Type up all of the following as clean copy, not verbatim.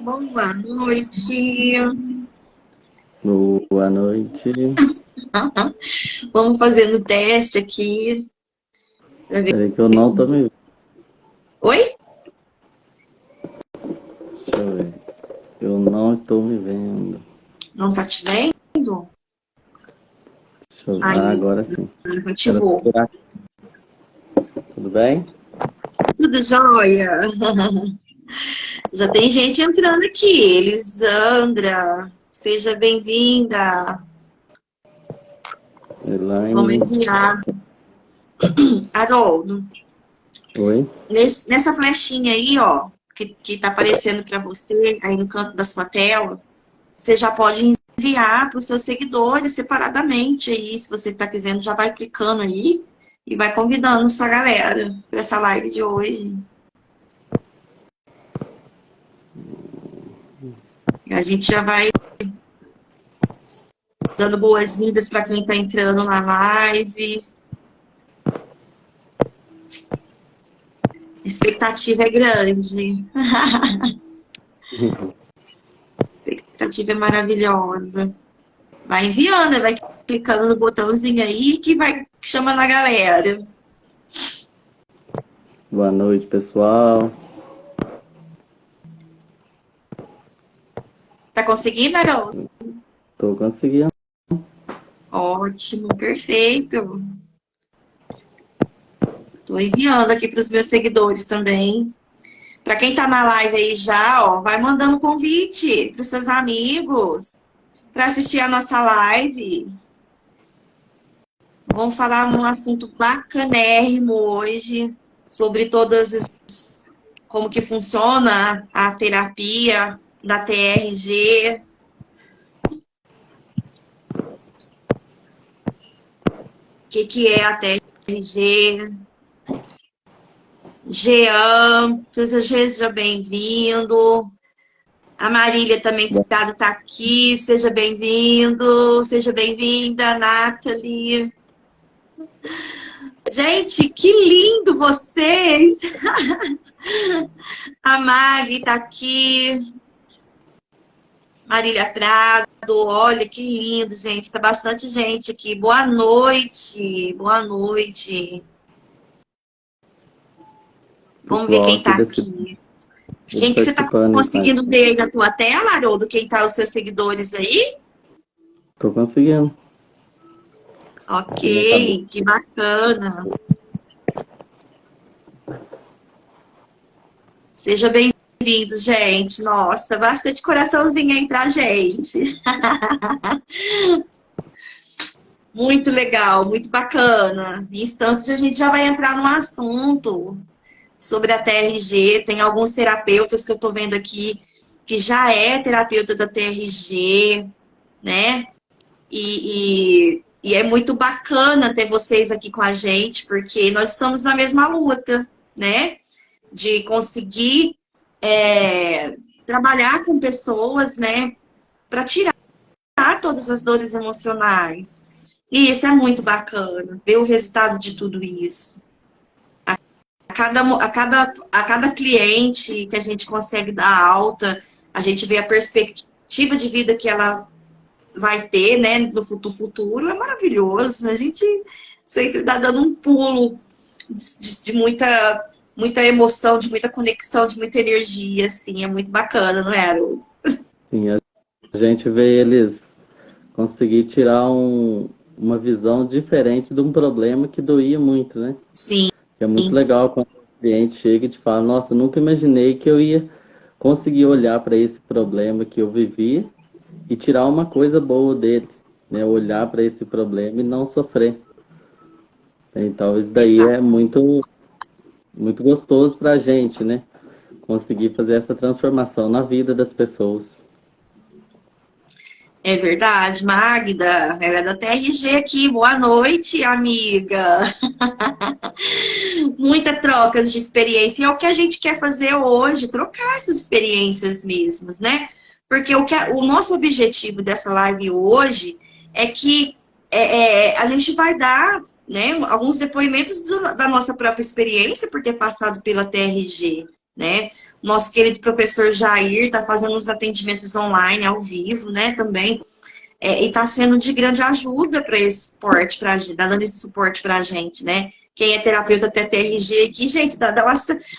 Boa noite. Boa noite. Vamos fazendo teste aqui. Peraí que eu não tô me vendo. Oi? Deixa eu ver. Eu não estou me vendo. Não tá te vendo? Deixa eu ver. Aí, Agora sim. ativou. Tudo bem? Tudo jóia? Já tem gente entrando aqui. Elisandra, seja bem-vinda. Vamos Elaine. enviar. Haroldo, Oi? nessa flechinha aí, ó, que tá aparecendo para você aí no canto da sua tela, você já pode enviar para os seus seguidores separadamente aí. Se você está querendo, já vai clicando aí e vai convidando sua galera para essa live de hoje. E a gente já vai dando boas-vindas para quem está entrando na live. A expectativa é grande. A expectativa é maravilhosa. Vai enviando, vai clicando no botãozinho aí que vai chamando a galera. Boa noite, pessoal. Tá conseguindo, Haroldo? Tô conseguindo. Ótimo, perfeito. Tô enviando aqui para os meus seguidores também. Para quem tá na live aí já, ó, vai mandando convite para os seus amigos para assistir a nossa live. Vamos falar um assunto bacanérrimo hoje sobre como que funciona a terapia da TRG. O que é a TRG? Jean, seja bem-vindo. A Marília também, cuidado, tá aqui. Seja bem-vindo. Seja bem-vinda, Nathalie. Gente, que lindo vocês! A Magri tá aqui. Marília Prado, olha que lindo, gente. Tá bastante gente aqui. Boa noite. Boa noite. Vamos ver quem tá aqui. Quem que você tá conseguindo ver aí na tua tela, Haroldo? Quem tá os seus seguidores aí? Tô conseguindo. Ok, que bacana. Seja bem-vindo, gente. Nossa, bastante coraçãozinho aí pra gente. Muito legal, muito bacana. Em instantes a gente já vai entrar num assunto sobre a TRG. Tem alguns terapeutas que eu tô vendo aqui que já é terapeuta da TRG, né? E é muito bacana ter vocês aqui com a gente, porque nós estamos na mesma luta, né? De conseguir trabalhar com pessoas, né? Para tirar todas as dores emocionais. E isso é muito bacana, ver o resultado de tudo isso. A cada cliente que a gente consegue dar alta, a gente vê a perspectiva de vida que ela vai ter, né, no futuro, é maravilhoso. A gente sempre está dando um pulo de muita emoção, de muita conexão, de muita energia, assim, é muito bacana, não é, Haroldo? Sim, a gente vê eles conseguir tirar uma visão diferente de um problema que doía muito, né? Sim. É muito legal quando o cliente chega e te fala, nossa, nunca imaginei que eu ia conseguir olhar para esse problema que eu vivi e tirar uma coisa boa dele, né? Olhar para esse problema e não sofrer. Então, isso daí é muito, muito gostoso para a gente, né? Conseguir fazer essa transformação na vida das pessoas. É verdade, Magda, ela é da TRG aqui, boa noite, amiga. Muitas trocas de experiência, e é o que a gente quer fazer hoje, trocar essas experiências mesmas, né? Porque o nosso objetivo dessa live hoje é que a gente vai dar, né, alguns depoimentos da nossa própria experiência por ter passado pela TRG, né? Nosso querido professor Jair está fazendo os atendimentos online, ao vivo, né, também. E está sendo de grande ajuda para esse suporte, tá dando esse suporte para a gente, né? Quem é terapeuta TTRG aqui, gente, dá uma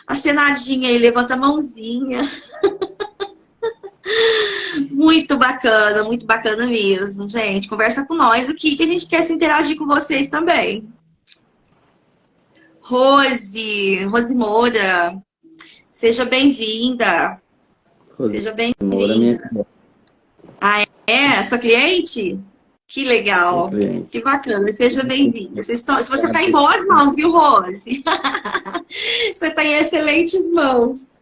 acenadinha aí, levanta a mãozinha. Muito bacana mesmo, gente. Conversa com nós aqui, que a gente quer se interagir com vocês também. Rose Moura, seja bem-vinda. Seja bem-vinda. Ah, é? Sua cliente? Que legal. Que bacana. Seja bem-vinda. Se você está em boas mãos, viu, Rose? Você está em excelentes mãos.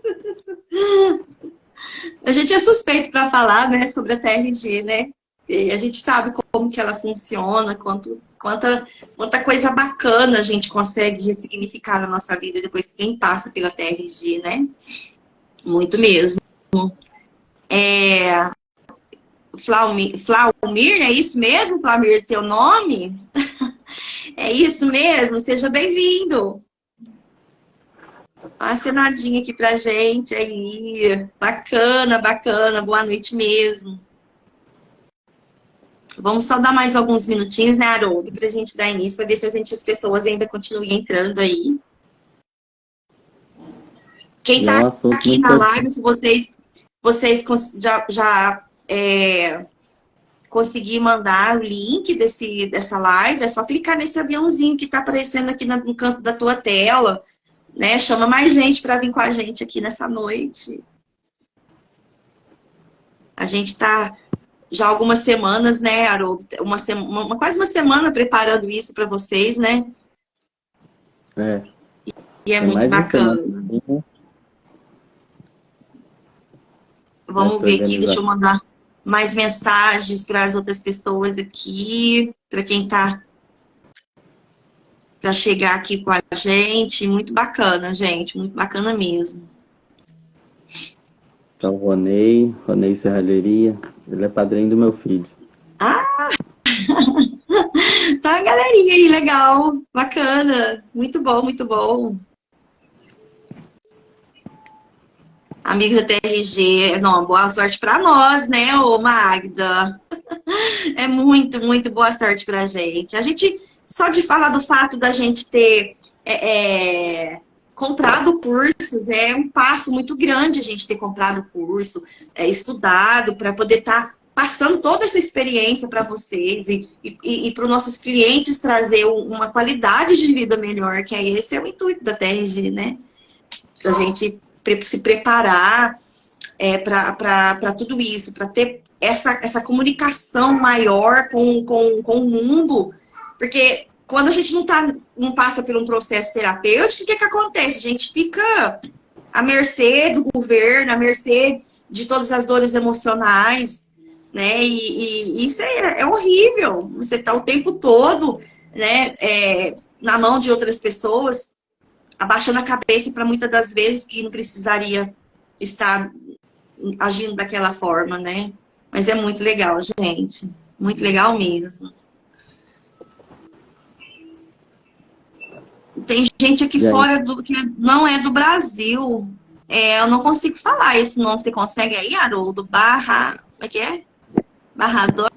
A gente é suspeito para falar, né, sobre a TRG, né? E a gente sabe como que ela funciona, quanta coisa bacana a gente consegue ressignificar na nossa vida depois que quem passa pela TRG, né? Muito mesmo. Flaumir, é isso mesmo, Flaumir, seu nome? É isso mesmo, seja bem-vindo. Uma acenadinha aqui pra gente aí. Bacana, boa noite mesmo. Vamos só dar mais alguns minutinhos, né, Haroldo, pra gente dar início, pra ver se as pessoas ainda continuam entrando aí. Quem tá aqui na live, se vocês já conseguir mandar o link dessa live, é só clicar nesse aviãozinho que tá aparecendo aqui no canto da tua tela, né? Chama mais gente para vir com a gente aqui nessa noite. A gente tá já há algumas semanas, né, Haroldo? Quase uma semana preparando isso para vocês, né? E é muito bacana. Vamos ver aqui, deixa eu mandar mais mensagens para as outras pessoas aqui, para quem tá para chegar aqui com a gente. Muito bacana, gente, muito bacana mesmo. Então, Ronei Serralheria, ele é padrinho do meu filho. Ah! Tá, galerinha aí, legal, bacana, muito bom, muito bom. Amigos da TRG, não, boa sorte para nós, né, ô Magda? É muito boa sorte pra gente. A gente, só de falar do fato da gente ter comprado cursos, é um passo muito grande a gente ter comprado curso, estudado, para poder estar passando toda essa experiência para vocês e para os nossos clientes trazer uma qualidade de vida melhor, que esse é o intuito da TRG, né? A gente se preparar para tudo isso, para ter essa comunicação maior com o mundo, porque quando a gente não passa por um processo terapêutico, o que acontece? A gente fica à mercê do governo, à mercê de todas as dores emocionais, né? E isso é horrível. Você está o tempo todo, né, na mão de outras pessoas, abaixando a cabeça para muitas das vezes que não precisaria estar agindo daquela forma, né? Mas é muito legal, gente. Muito legal mesmo. Tem gente aqui fora que não é do Brasil. Eu não consigo falar esse nome. Você consegue aí, Haroldo? Como é que é? Barrador?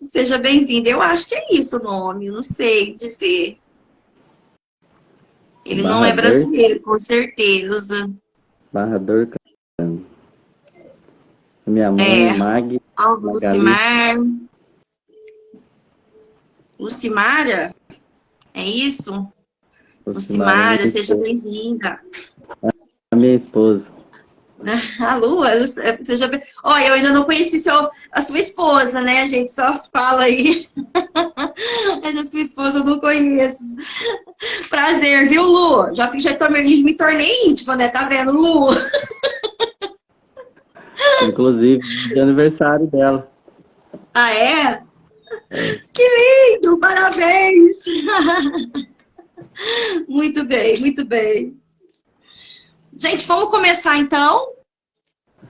Seja bem-vindo. Eu acho que é isso o nome. Não sei dizer. Ele não é brasileiro, com certeza. Barrador. Minha mãe, Mag. Lucimara? É isso? Lucimara, seja bem-vinda. A minha esposa. A Lua, seja bem... Olha, eu ainda não conheci a sua esposa, né, gente? Só fala aí. Mas a sua esposa eu não conheço. Prazer, viu, Lu? Já me tornei íntima, né? Tá vendo, Lu? Inclusive, de aniversário dela. Ah, é? Que lindo! Parabéns! Muito bem, muito bem. Gente, vamos começar então?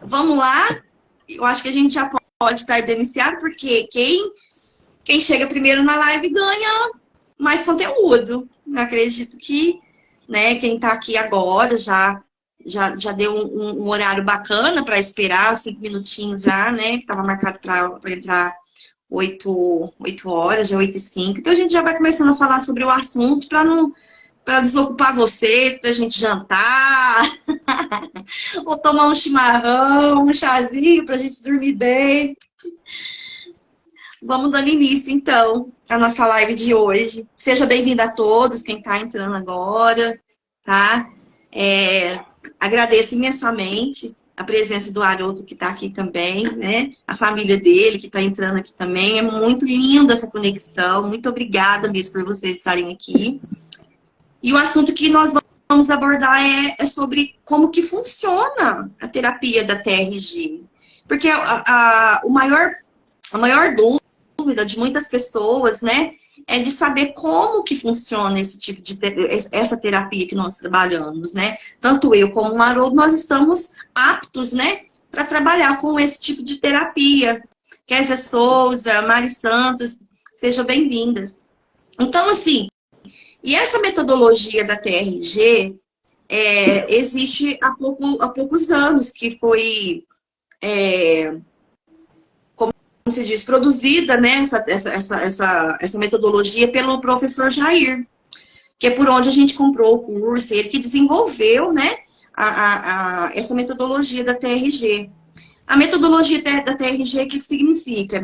Vamos lá? Eu acho que a gente já pode estar iniciado, porque quem chega primeiro na live ganha mais conteúdo. Eu acredito que, né, quem está aqui agora já já deu um horário bacana para esperar, 5 minutinhos já, né? Que estava marcado para entrar 8 horas, já 8h05. Então a gente já vai começando a falar sobre o assunto para desocupar vocês, para a gente jantar, ou tomar um chimarrão, um chazinho, para a gente dormir bem. Vamos dando início, então, à nossa live de hoje. Seja bem-vindo a todos, quem está entrando agora, tá? Agradeço imensamente a presença do Haroldo, que está aqui também, né? A família dele, que está entrando aqui também. É muito linda essa conexão. Muito obrigada mesmo por vocês estarem aqui. E o assunto que nós vamos abordar é sobre como que funciona a terapia da TRG. Porque a maior dúvida de muitas pessoas, né, é de saber como que funciona esse tipo de essa terapia que nós trabalhamos, né? Tanto eu como o Haroldo, nós estamos aptos, né, para trabalhar com esse tipo de terapia. Kézia Souza, Mari Santos, sejam bem-vindas. Então, assim, e essa metodologia da TRG existe há poucos anos, que foi, como se diz, produzida, né, essa metodologia pelo professor Jair, que é por onde a gente comprou o curso, ele que desenvolveu, né, essa metodologia da TRG. A metodologia da TRG, o que significa?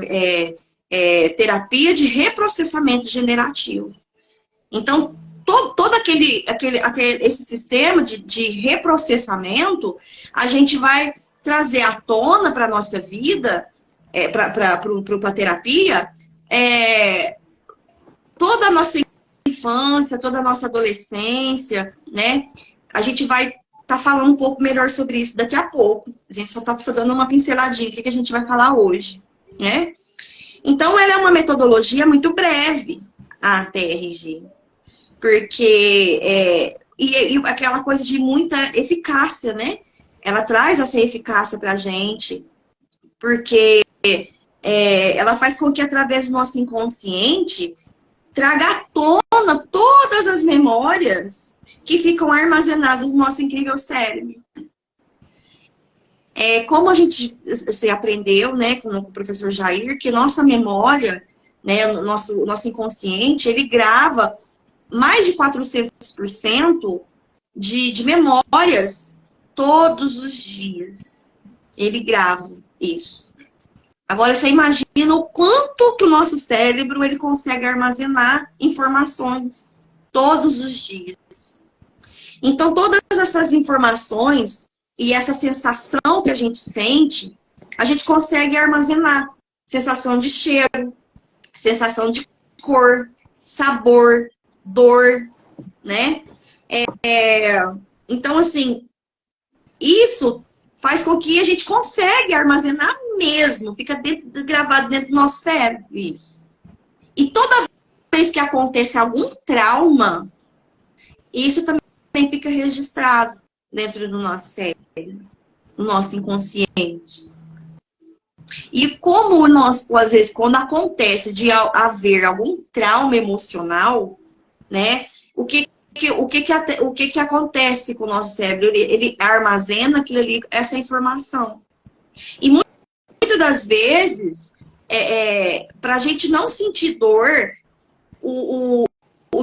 Terapia de reprocessamento generativo. Então, todo esse sistema de reprocessamento, a gente vai trazer à tona para a nossa vida, para a terapia, toda a nossa infância, toda a nossa adolescência, né? A gente vai estar falando um pouco melhor sobre isso daqui a pouco. A gente só está dando uma pinceladinha, o que a gente vai falar hoje, né? Então, ela é uma metodologia muito breve, a TRG. Porque, e aquela coisa de muita eficácia, né? Ela traz essa eficácia pra gente, porque ela faz com que, através do nosso inconsciente, traga à tona todas as memórias que ficam armazenadas no nosso incrível cérebro. Como a gente se aprendeu, né, com o professor Jair, que nossa memória, né, o nosso inconsciente, ele grava mais de 400% de memórias todos os dias. Ele grava isso. Agora, você imagina o quanto que o nosso cérebro ele consegue armazenar informações todos os dias. Então, todas essas informações e essa sensação que a gente sente, a gente consegue armazenar. Sensação de cheiro, sensação de cor, sabor, dor, né? Então, assim, isso faz com que a gente consiga armazenar mesmo, fica gravado dentro do nosso cérebro, isso. E toda vez que acontece algum trauma, isso também fica registrado dentro do nosso cérebro, no nosso inconsciente. E como nós, às vezes, quando acontece de haver algum trauma emocional, né, o que acontece com o nosso cérebro? Ele armazena aquilo ali, essa informação. E muitas das vezes, para a gente não sentir dor, o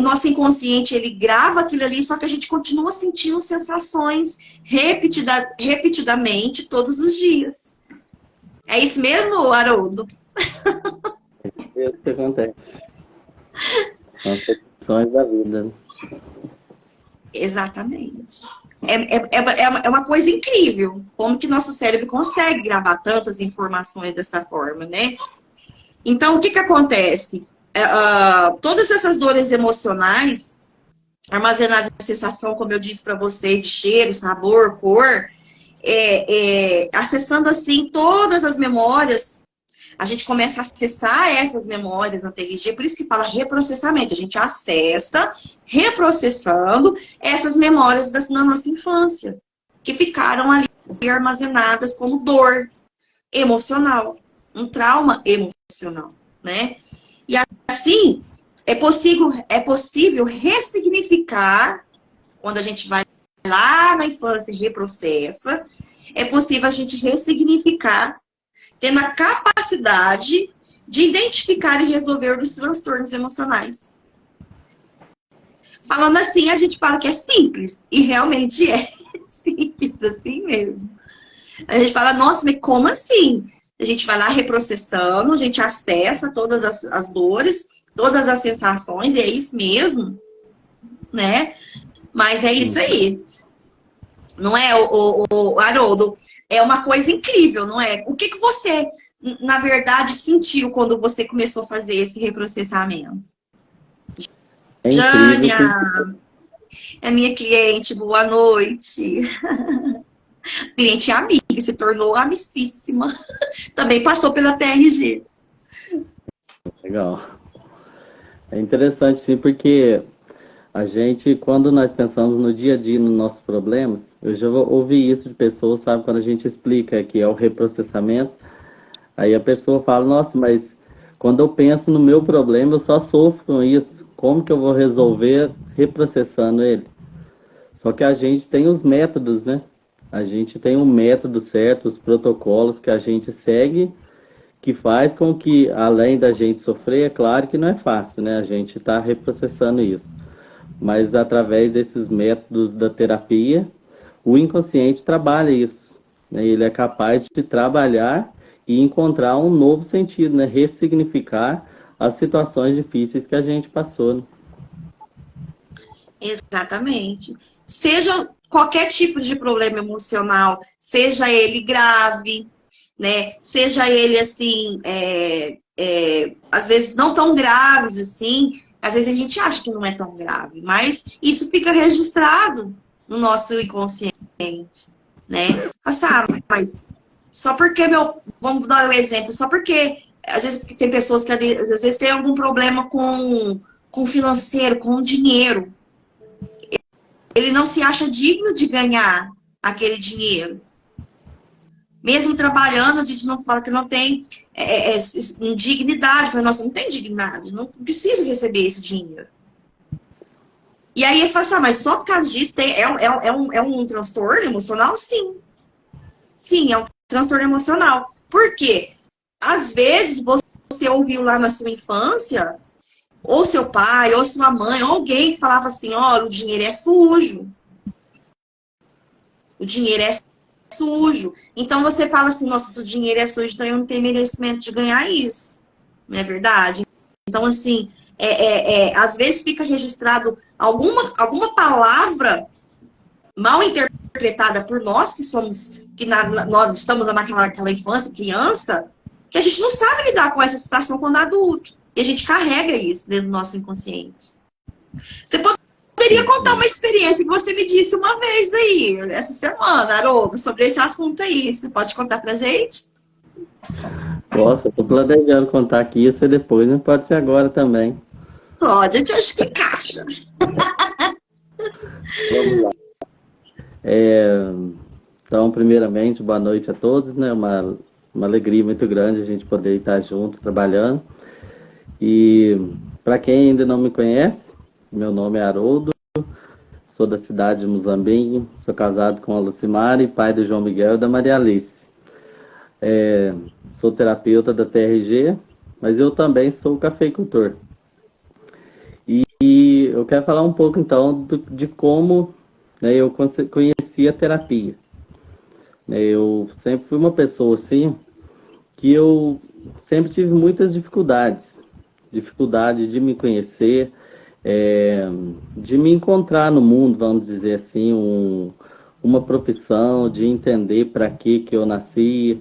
nosso inconsciente, ele grava aquilo ali, só que a gente continua sentindo sensações repetidamente todos os dias. É isso mesmo, Haroldo? É isso que acontece. São as repetições da vida. Exatamente. É uma coisa incrível, como que nosso cérebro consegue gravar tantas informações dessa forma, né? Então, o que acontece? Todas essas dores emocionais, armazenadas em sensação, como eu disse para vocês, de cheiro, sabor, cor, acessando assim todas as memórias, a gente começa a acessar essas memórias na TRG, por isso que fala reprocessamento. A gente acessa, reprocessando essas memórias da nossa infância, que ficaram ali armazenadas como dor emocional, um trauma emocional, né? E assim, é possível ressignificar, quando a gente vai lá na infância reprocessa, é possível a gente ressignificar, tendo a capacidade de identificar e resolver os transtornos emocionais. Falando assim, a gente fala que é simples, e realmente é simples, assim mesmo. A gente fala, nossa, mas como assim? A gente vai lá reprocessando, a gente acessa todas as dores, todas as sensações, e é isso mesmo, né? Mas é isso aí. Não é, o Haroldo? É uma coisa incrível, não é? O que você, na verdade, sentiu quando você começou a fazer esse reprocessamento? É incrível. Jânia, é minha cliente, boa noite. Cliente amiga, se tornou amicíssima. Também passou pela TRG. Legal. É interessante, sim, porque a gente, quando nós pensamos no dia a dia, nos nossos problemas, eu já ouvi isso de pessoas, sabe, quando a gente explica que é o reprocessamento, aí a pessoa fala, nossa, mas quando eu penso no meu problema, eu só sofro com isso. Como que eu vou resolver reprocessando ele? Só que a gente tem os métodos, né? A gente tem um método certo, os protocolos que a gente segue, que faz com que, além da gente sofrer, é claro que não é fácil, né? A gente está reprocessando isso. Mas através desses métodos da terapia, o inconsciente trabalha isso, né? Ele é capaz de trabalhar e encontrar um novo sentido, né? Ressignificar as situações difíceis que a gente passou, né? Exatamente. Seja qualquer tipo de problema emocional, seja ele grave, né? Seja ele assim, às vezes não tão graves assim, às vezes a gente acha que não é tão grave, mas isso fica registrado no nosso inconsciente, né? Mas só porque vamos dar um exemplo, só porque às vezes tem pessoas que às vezes tem algum problema com financeiro, com dinheiro. Ele não se acha digno de ganhar aquele dinheiro. Mesmo trabalhando, a gente não fala que não tem dignidade. Nossa, não tem dignidade, não precisa receber esse dinheiro. E aí eles falam assim, mas só por causa disso é um transtorno emocional? Sim. Sim, é um transtorno emocional. Por quê? Às vezes você ouviu lá na sua infância, ou seu pai, ou sua mãe, ou alguém que falava assim, olha, o dinheiro é sujo. O dinheiro é sujo. Então você fala assim, nossa, se o dinheiro é sujo, então eu não tenho merecimento de ganhar isso. Não é verdade? Então, assim, às vezes fica registrado alguma palavra mal interpretada por nós, nós estamos naquela infância, criança, que a gente não sabe lidar com essa situação quando adulto. E a gente carrega isso dentro do nosso inconsciente. Você poderia contar uma experiência que você me disse uma vez aí, essa semana, Haroldo, sobre esse assunto aí. Você pode contar pra gente? Nossa, eu tô planejando contar aqui isso depois, não pode ser agora também. Pode, a gente acha que encaixa. Vamos lá. Então, primeiramente, boa noite a todos, né? Uma alegria muito grande a gente poder estar junto, trabalhando. E para quem ainda não me conhece, meu nome é Haroldo, sou da cidade de Muzambinho, sou casado com a Lucimara e pai do João Miguel e da Maria Alice. Sou terapeuta da TRG, mas eu também sou cafeicultor. E eu quero falar um pouco, então, de como, né, eu conheci a terapia. Eu sempre fui uma pessoa, assim, que eu sempre tive muitas dificuldade de me conhecer, de me encontrar no mundo, vamos dizer assim, uma profissão, de entender para que eu nasci,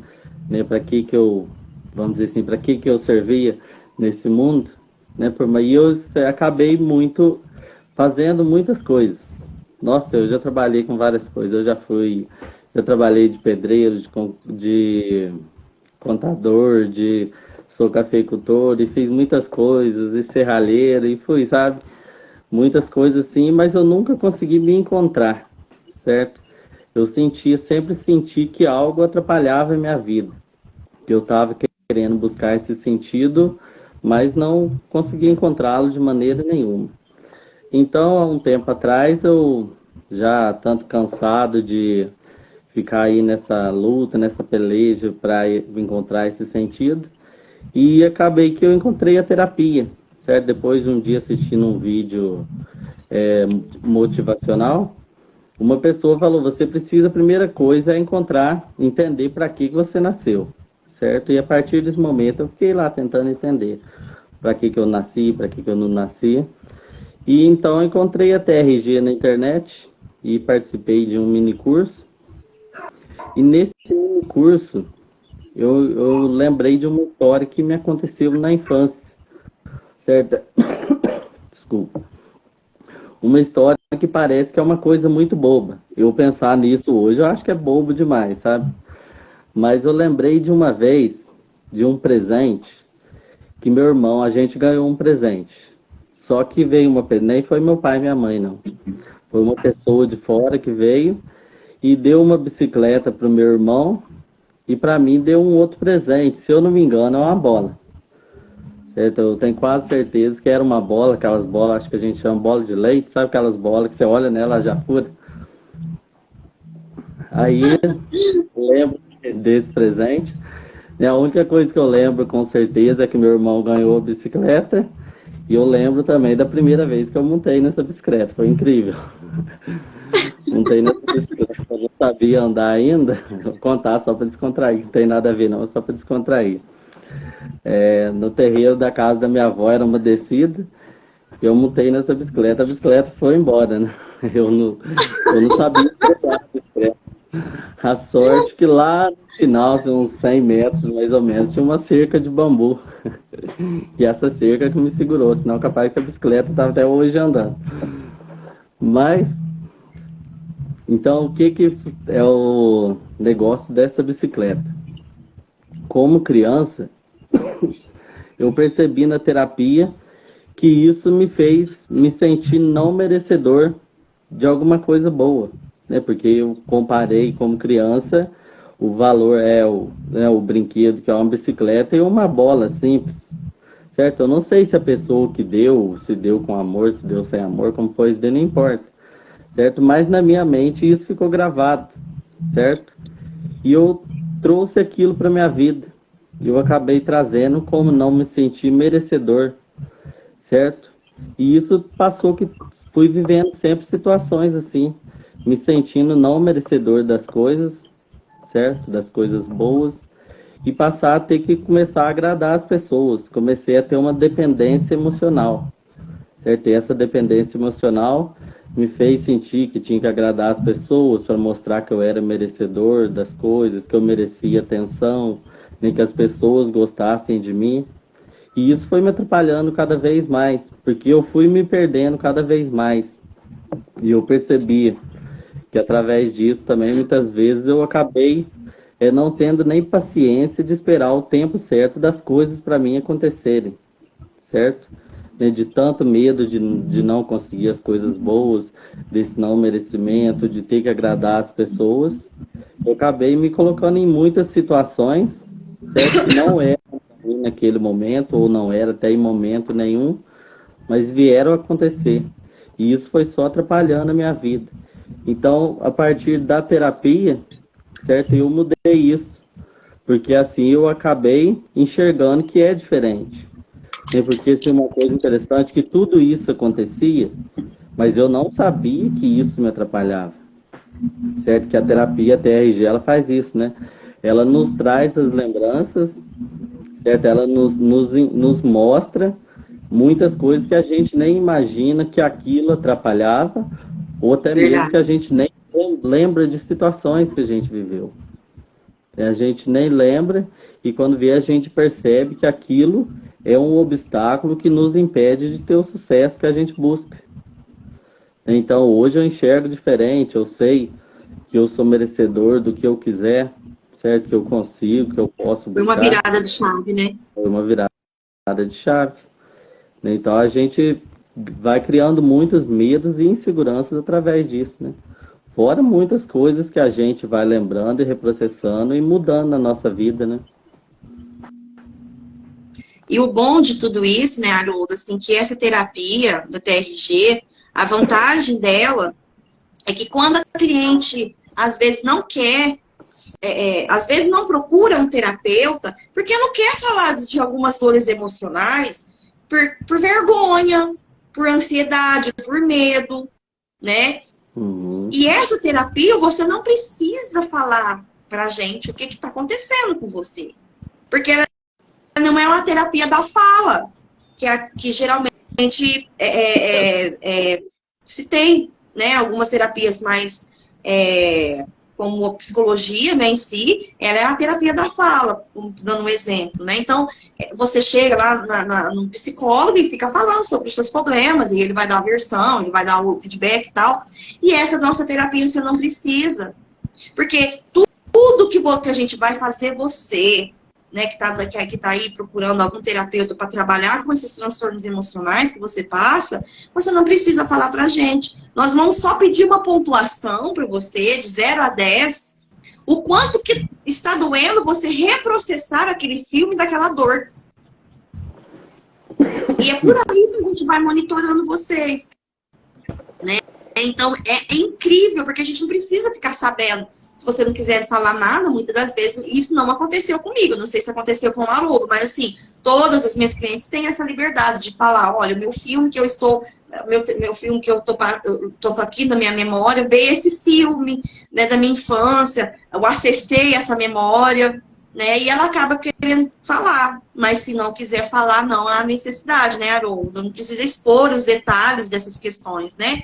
né, para que eu, vamos dizer assim, para que eu servia nesse mundo, né, e eu acabei fazendo muitas coisas. Nossa, eu já trabalhei com várias coisas, já trabalhei de pedreiro, de contador, sou cafeicultor e fiz muitas coisas, e serralheiro, e fui, sabe? Muitas coisas assim, mas eu nunca consegui me encontrar, certo? Eu sempre senti que algo atrapalhava a minha vida, que eu estava querendo buscar esse sentido, mas não conseguia encontrá-lo de maneira nenhuma. Então, há um tempo atrás, eu já tanto cansado de ficar aí nessa luta, nessa peleja para encontrar esse sentido. E acabei que eu encontrei a terapia, certo? Depois de um dia assistindo um vídeo motivacional, uma pessoa falou, você precisa, a primeira coisa é encontrar, entender para que você nasceu, certo? E a partir desse momento eu fiquei lá tentando entender para que eu nasci, para que eu não nasci. E então eu encontrei a TRG na internet e participei de um mini curso. E nesse mini curso eu lembrei de uma história que me aconteceu na infância, certo? Desculpa. Uma história que parece que é uma coisa muito boba. Eu pensar nisso hoje, eu acho que é bobo demais, sabe? Mas eu lembrei de uma vez, de um presente, que meu irmão, a gente ganhou um presente. Só que veio uma, nem foi meu pai e minha mãe, não. Foi uma pessoa de fora que veio e deu uma bicicleta para o meu irmão e para mim deu um outro presente. Se eu não me engano, é uma bola. Certo? Eu tenho quase certeza que era uma bola, aquelas bolas, acho que a gente chama bola de leite, sabe aquelas bolas que você olha nela, já fura? Aí, eu lembro desse presente. E a única coisa que eu lembro com certeza é que meu irmão ganhou a bicicleta. E eu lembro também da primeira vez que eu montei nessa bicicleta. Foi incrível. Montei nessa bicicleta, eu não sabia andar ainda. Vou contar só para descontrair, não tem nada a ver não, só para descontrair. No terreiro da casa da minha avó era uma descida. Eu montei nessa bicicleta, a bicicleta foi embora, né? Eu não sabia pegar a bicicleta. A sorte que lá no final, assim, uns 100 metros mais ou menos, tinha uma cerca de bambu. E essa cerca que me segurou, senão capaz que a bicicleta estava até hoje andando. Mas, então, o que é o negócio dessa bicicleta? Como criança, eu percebi na terapia que isso me fez me sentir não merecedor de alguma coisa boa, né? Porque eu comparei como criança, o valor o brinquedo, que é uma bicicleta, e uma bola simples, certo? Eu não sei se a pessoa que deu, se deu com amor, se deu sem amor, como foi, isso daí não importa, certo? Mas na minha mente isso ficou gravado, certo? E eu trouxe aquilo para minha vida. Eu acabei trazendo como não me sentir merecedor, certo? E isso passou que fui vivendo sempre situações assim, me sentindo não merecedor das coisas, certo? Das coisas boas, e passar a ter que começar a agradar as pessoas. Comecei a ter uma dependência emocional, certo? E essa dependência emocional me fez sentir que tinha que agradar as pessoas para mostrar que eu era merecedor das coisas, que eu merecia atenção, nem que as pessoas gostassem de mim. E isso foi me atrapalhando cada vez mais, porque eu fui me perdendo cada vez mais. E eu percebi que através disso também, muitas vezes, eu acabei não tendo nem paciência de esperar o tempo certo das coisas para mim acontecerem, certo? De tanto medo de não conseguir as coisas boas, desse não merecimento, de ter que agradar as pessoas, eu acabei me colocando em muitas situações, certo? Que não era naquele momento, ou não era até em momento nenhum, mas vieram a acontecer. E isso foi só atrapalhando a minha vida. Então, a partir da terapia, certo? Eu mudei isso, porque assim eu acabei enxergando que é diferente. Porque isso é uma coisa interessante, que tudo isso acontecia, mas eu não sabia que isso me atrapalhava, certo? Que a terapia, a TRG, ela faz isso, né? Ela nos traz as lembranças, certo? Ela nos mostra muitas coisas que a gente nem imagina que aquilo atrapalhava, ou até mesmo que a gente nem lembra de situações que a gente viveu. A gente nem lembra, e quando vê a gente percebe que aquilo é um obstáculo que nos impede de ter o sucesso que a gente busca. Então hoje eu enxergo diferente, eu sei que eu sou merecedor do que eu quiser, certo? Que eu consigo, que eu posso buscar. Foi uma virada de chave, né? Foi uma virada de chave. Então a gente vai criando muitos medos e inseguranças através disso, né? Fora muitas coisas que a gente vai lembrando e reprocessando e mudando na nossa vida, né? E o bom de tudo isso, né, Haroldo, assim, que essa terapia da TRG, a vantagem dela é que quando a cliente, às vezes, não quer, às vezes não procura um terapeuta, porque não quer falar de algumas dores emocionais, por vergonha, por ansiedade, por medo, né? Uhum. E essa terapia, você não precisa falar pra gente o que está acontecendo com você. Porque ela não é uma terapia da fala, que geralmente se tem, né, algumas terapias mais, como a psicologia, né, em si, ela é a terapia da fala, dando um exemplo, né? Então, você chega lá no psicólogo e fica falando sobre os seus problemas, e ele vai dar a versão, ele vai dar o feedback e tal. E essa nossa terapia você não precisa. Porque tudo que a gente vai fazer, você, né, que tá aí procurando algum terapeuta para trabalhar com esses transtornos emocionais que você passa, você não precisa falar pra gente. Nós vamos só pedir uma pontuação para você, de 0 a 10, o quanto que está doendo você reprocessar aquele filme daquela dor. E é por aí que a gente vai monitorando vocês, né? Então, é incrível, porque a gente não precisa ficar sabendo. Se você não quiser falar nada, muitas das vezes, isso não aconteceu comigo. Não sei se aconteceu com o Haroldo, mas assim, todas as minhas clientes têm essa liberdade de falar, olha, meu filme que eu estou, meu filme que eu tô aqui na minha memória, veio esse filme, né, da minha infância, eu acessei essa memória, né, e ela acaba querendo falar. Mas se não quiser falar, não há necessidade, né, Haroldo? Não precisa expor os detalhes dessas questões, né?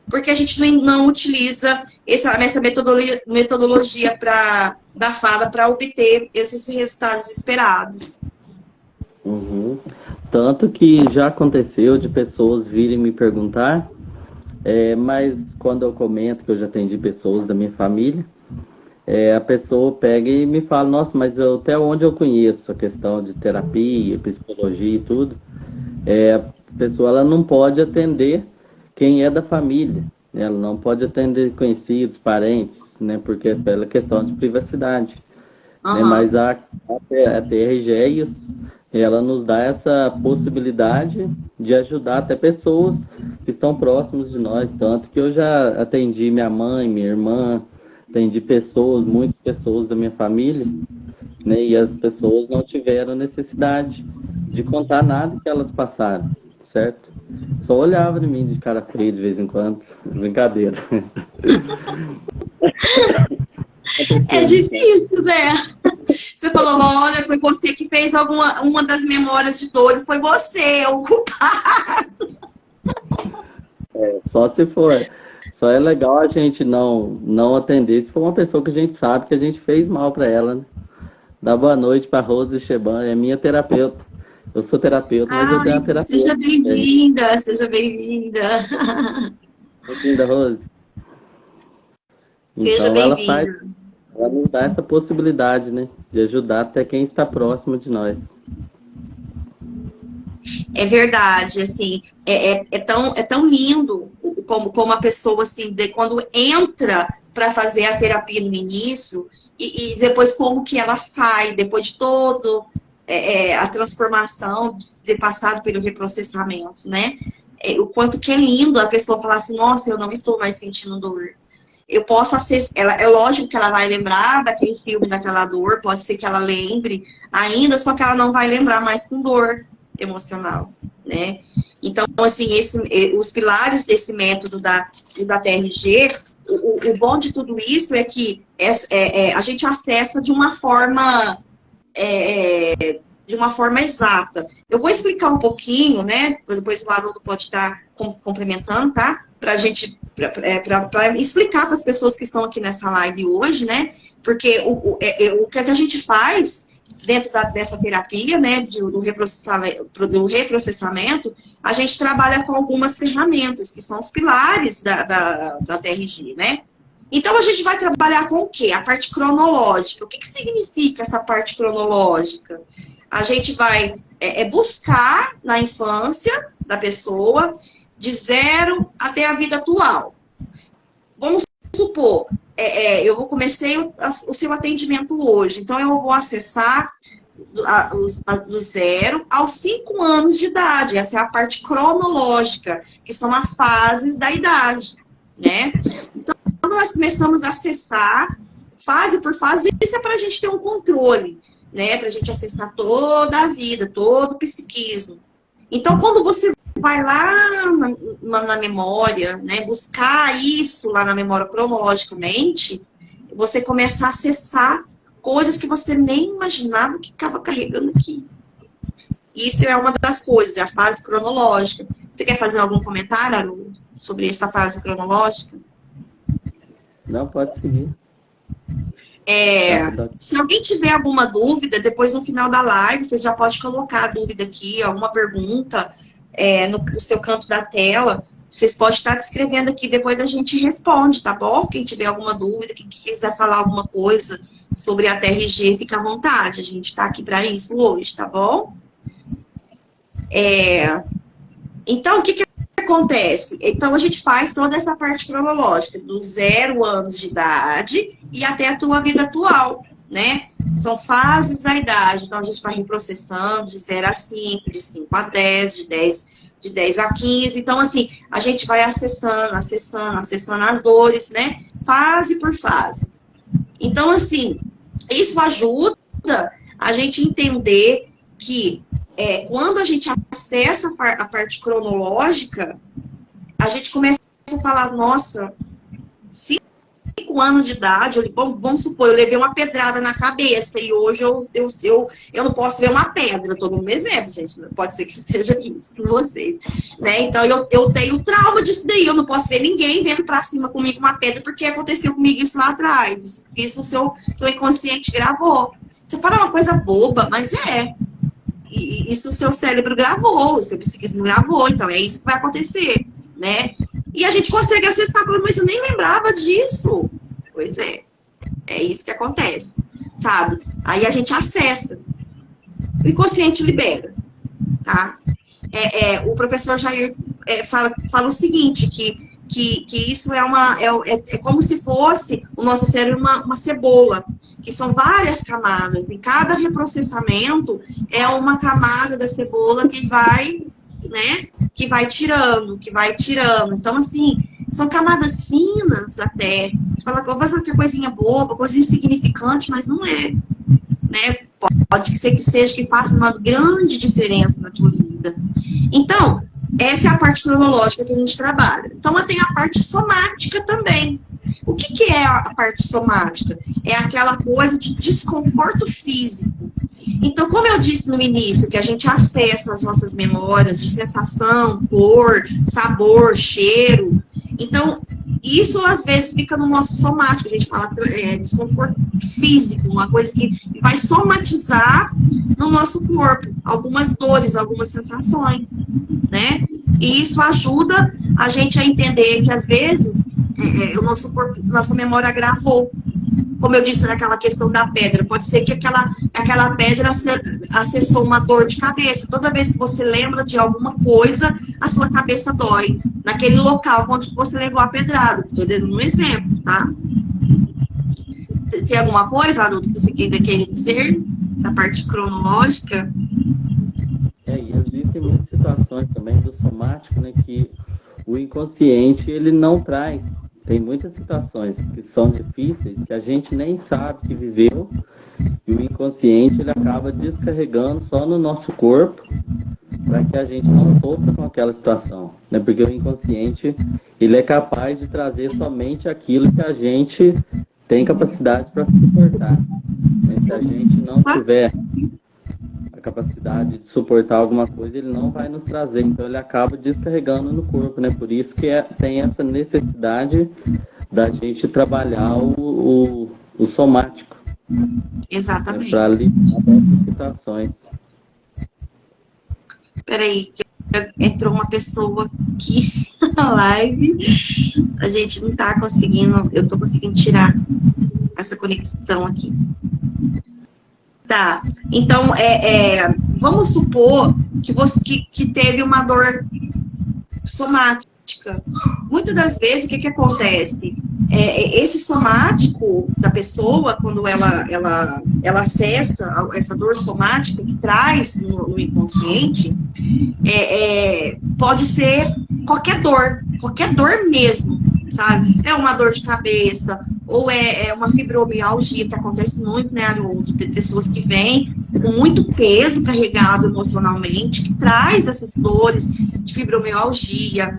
Porque a gente não utiliza essa metodologia da fala para obter esses resultados esperados. Uhum. Tanto que já aconteceu de pessoas virem me perguntar, mas quando eu comento que eu já atendi pessoas da minha família, a pessoa pega e me fala, nossa, mas até onde eu conheço a questão de terapia, psicologia e tudo, a pessoa ela não pode atender quem é da família, né? Ela não pode atender conhecidos, parentes, né? Porque é pela questão de privacidade. Né? Mas a TRG é isso. Ela nos dá essa possibilidade de ajudar até pessoas que estão próximas de nós. Tanto que eu já atendi minha mãe, minha irmã, atendi pessoas, muitas pessoas da minha família, né? E as pessoas não tiveram necessidade de contar nada que elas passaram, certo? Só olhava em mim de cara feia de vez em quando. Brincadeira. É difícil, né? Você falou, olha, foi você que fez uma das memórias de dores, foi você, o culpado. Só se for. Só é legal a gente não atender se for uma pessoa que a gente sabe que a gente fez mal para ela, né? Dá boa noite para Rose Cheban, é minha terapeuta. Eu sou terapeuta, mas eu tenho uma terapeuta. Seja bem-vinda, seja bem-vinda. Bem-vinda, Rose. Seja então, bem-vinda. Ela nos dá essa possibilidade, né? De ajudar até quem está próximo de nós. É verdade, assim, é tão lindo como a pessoa, assim, quando entra para fazer a terapia no início, e depois como que ela sai, depois de todo a transformação, de ter passado pelo reprocessamento, né? O quanto que é lindo a pessoa falar assim, nossa, eu não estou mais sentindo dor. Eu posso acessar, é lógico que ela vai lembrar daquele filme, daquela dor, pode ser que ela lembre ainda, só que ela não vai lembrar mais com dor emocional, né? Então, assim, os pilares desse método da TRG, o bom de tudo isso é que a gente acessa de uma forma exata. Eu vou explicar um pouquinho, né? Depois o Haroldo pode estar complementando, tá? Pra gente, para explicar para as pessoas que estão aqui nessa live hoje, né? Porque o que a gente faz dentro dessa terapia, né, do reprocessamento, a gente trabalha com algumas ferramentas, que são os pilares da TRG, né? Então, a gente vai trabalhar com o quê? A parte cronológica. O que significa essa parte cronológica? A gente vai buscar na infância da pessoa, de 0 até a vida atual. Vamos supor, eu comecei o seu atendimento hoje, então eu vou acessar do 0 aos 5 anos de idade. Essa é a parte cronológica, que são as fases da idade, né? Então, nós começamos a acessar, fase por fase, isso é para a gente ter um controle, né? Para a gente acessar toda a vida, todo o psiquismo. Então, quando você vai lá na memória, né, buscar isso lá na memória cronologicamente, você começa a acessar coisas que você nem imaginava que estava carregando aqui. Isso é uma das coisas, é a fase cronológica. Você quer fazer algum comentário, Haroldo, sobre essa fase cronológica? Não, pode seguir. Se alguém tiver alguma dúvida, depois no final da live, você já pode colocar a dúvida aqui, alguma pergunta no seu canto da tela. Vocês podem estar escrevendo aqui, depois a gente responde, tá bom? Quem tiver alguma dúvida, quem quiser falar alguma coisa sobre a TRG, fica à vontade. A gente está aqui para isso hoje, tá bom? Então, o que acontece? Então, a gente faz toda essa parte cronológica, dos 0 anos de idade e até a tua vida atual, né? São fases da idade. Então, a gente vai reprocessando de 0 a 5, de 5 a 10, de 10 a 15. Então, assim, a gente vai acessando as dores, né? Fase por fase. Então, assim, isso ajuda a gente entender que quando a gente acessa a parte cronológica, a gente começa a falar, nossa, 5 anos de idade, vamos supor, eu levei uma pedrada na cabeça e hoje eu não posso ver uma pedra. Estou dando um exemplo, gente, pode ser que seja isso com vocês, né? Então, eu tenho trauma disso daí, eu não posso ver ninguém vendo para cima comigo uma pedra porque aconteceu comigo isso lá atrás. Isso o seu inconsciente gravou. Você fala uma coisa boba, mas E isso o seu cérebro gravou, o seu psiquismo gravou, então é isso que vai acontecer, né? E a gente consegue acessar, mas eu nem lembrava disso. Pois é isso que acontece, sabe? Aí a gente acessa, o inconsciente libera, tá? O professor Jair fala o seguinte, que isso é como se fosse o nosso cérebro uma cebola, que são várias camadas, e cada reprocessamento é uma camada da cebola que vai, né, que vai tirando. Então, assim, são camadas finas até. Você fala que é coisinha boba, coisa insignificante, mas não é, né? Pode ser que seja, que faça uma grande diferença na tua vida. Então, essa é a parte cronológica que a gente trabalha. Então, tem a parte somática também. O que é a parte somática? É aquela coisa de desconforto físico. Então, como eu disse no início, que a gente acessa as nossas memórias de sensação, cor, sabor, cheiro. Então, isso às vezes fica no nosso somático. A gente fala desconforto físico, uma coisa que vai somatizar no nosso corpo. Algumas dores, algumas sensações, né? E isso ajuda a gente a entender que às vezes o nosso corpo, nossa memória gravou. Como eu disse naquela questão da pedra, pode ser que aquela pedra acessou uma dor de cabeça. Toda vez que você lembra de alguma coisa, a sua cabeça dói. Naquele local onde você levou a pedrada. Estou dando um exemplo, tá? Tem alguma coisa, Haroldo, que você quer dizer da parte cronológica? E existem muitas situações também do somático, né, que o inconsciente, ele não traz. Tem muitas situações que são difíceis, que a gente nem sabe que viveu, e o inconsciente, ele acaba descarregando só no nosso corpo, para que a gente não sofra com aquela situação, né? Porque o inconsciente, ele é capaz de trazer somente aquilo que a gente tem capacidade para suportar. Né? Se a gente não tiver a capacidade de suportar alguma coisa, ele não vai nos trazer, então ele acaba descarregando no corpo, né? Por isso que tem essa necessidade da gente trabalhar o somático. Exatamente. Para lidar com essas situações. Peraí, entrou uma pessoa aqui na live, a gente não tá conseguindo, eu tô conseguindo tirar essa conexão aqui. Tá, então, vamos supor que teve uma dor somática. Muitas das vezes, o que acontece? Esse somático da pessoa, quando ela acessa essa dor somática que traz no inconsciente, pode ser qualquer dor mesmo, sabe? É uma dor de cabeça, ou é uma fibromialgia, que acontece muito, né, Haroldo? Tem pessoas que vêm com muito peso carregado emocionalmente, que traz essas dores de fibromialgia,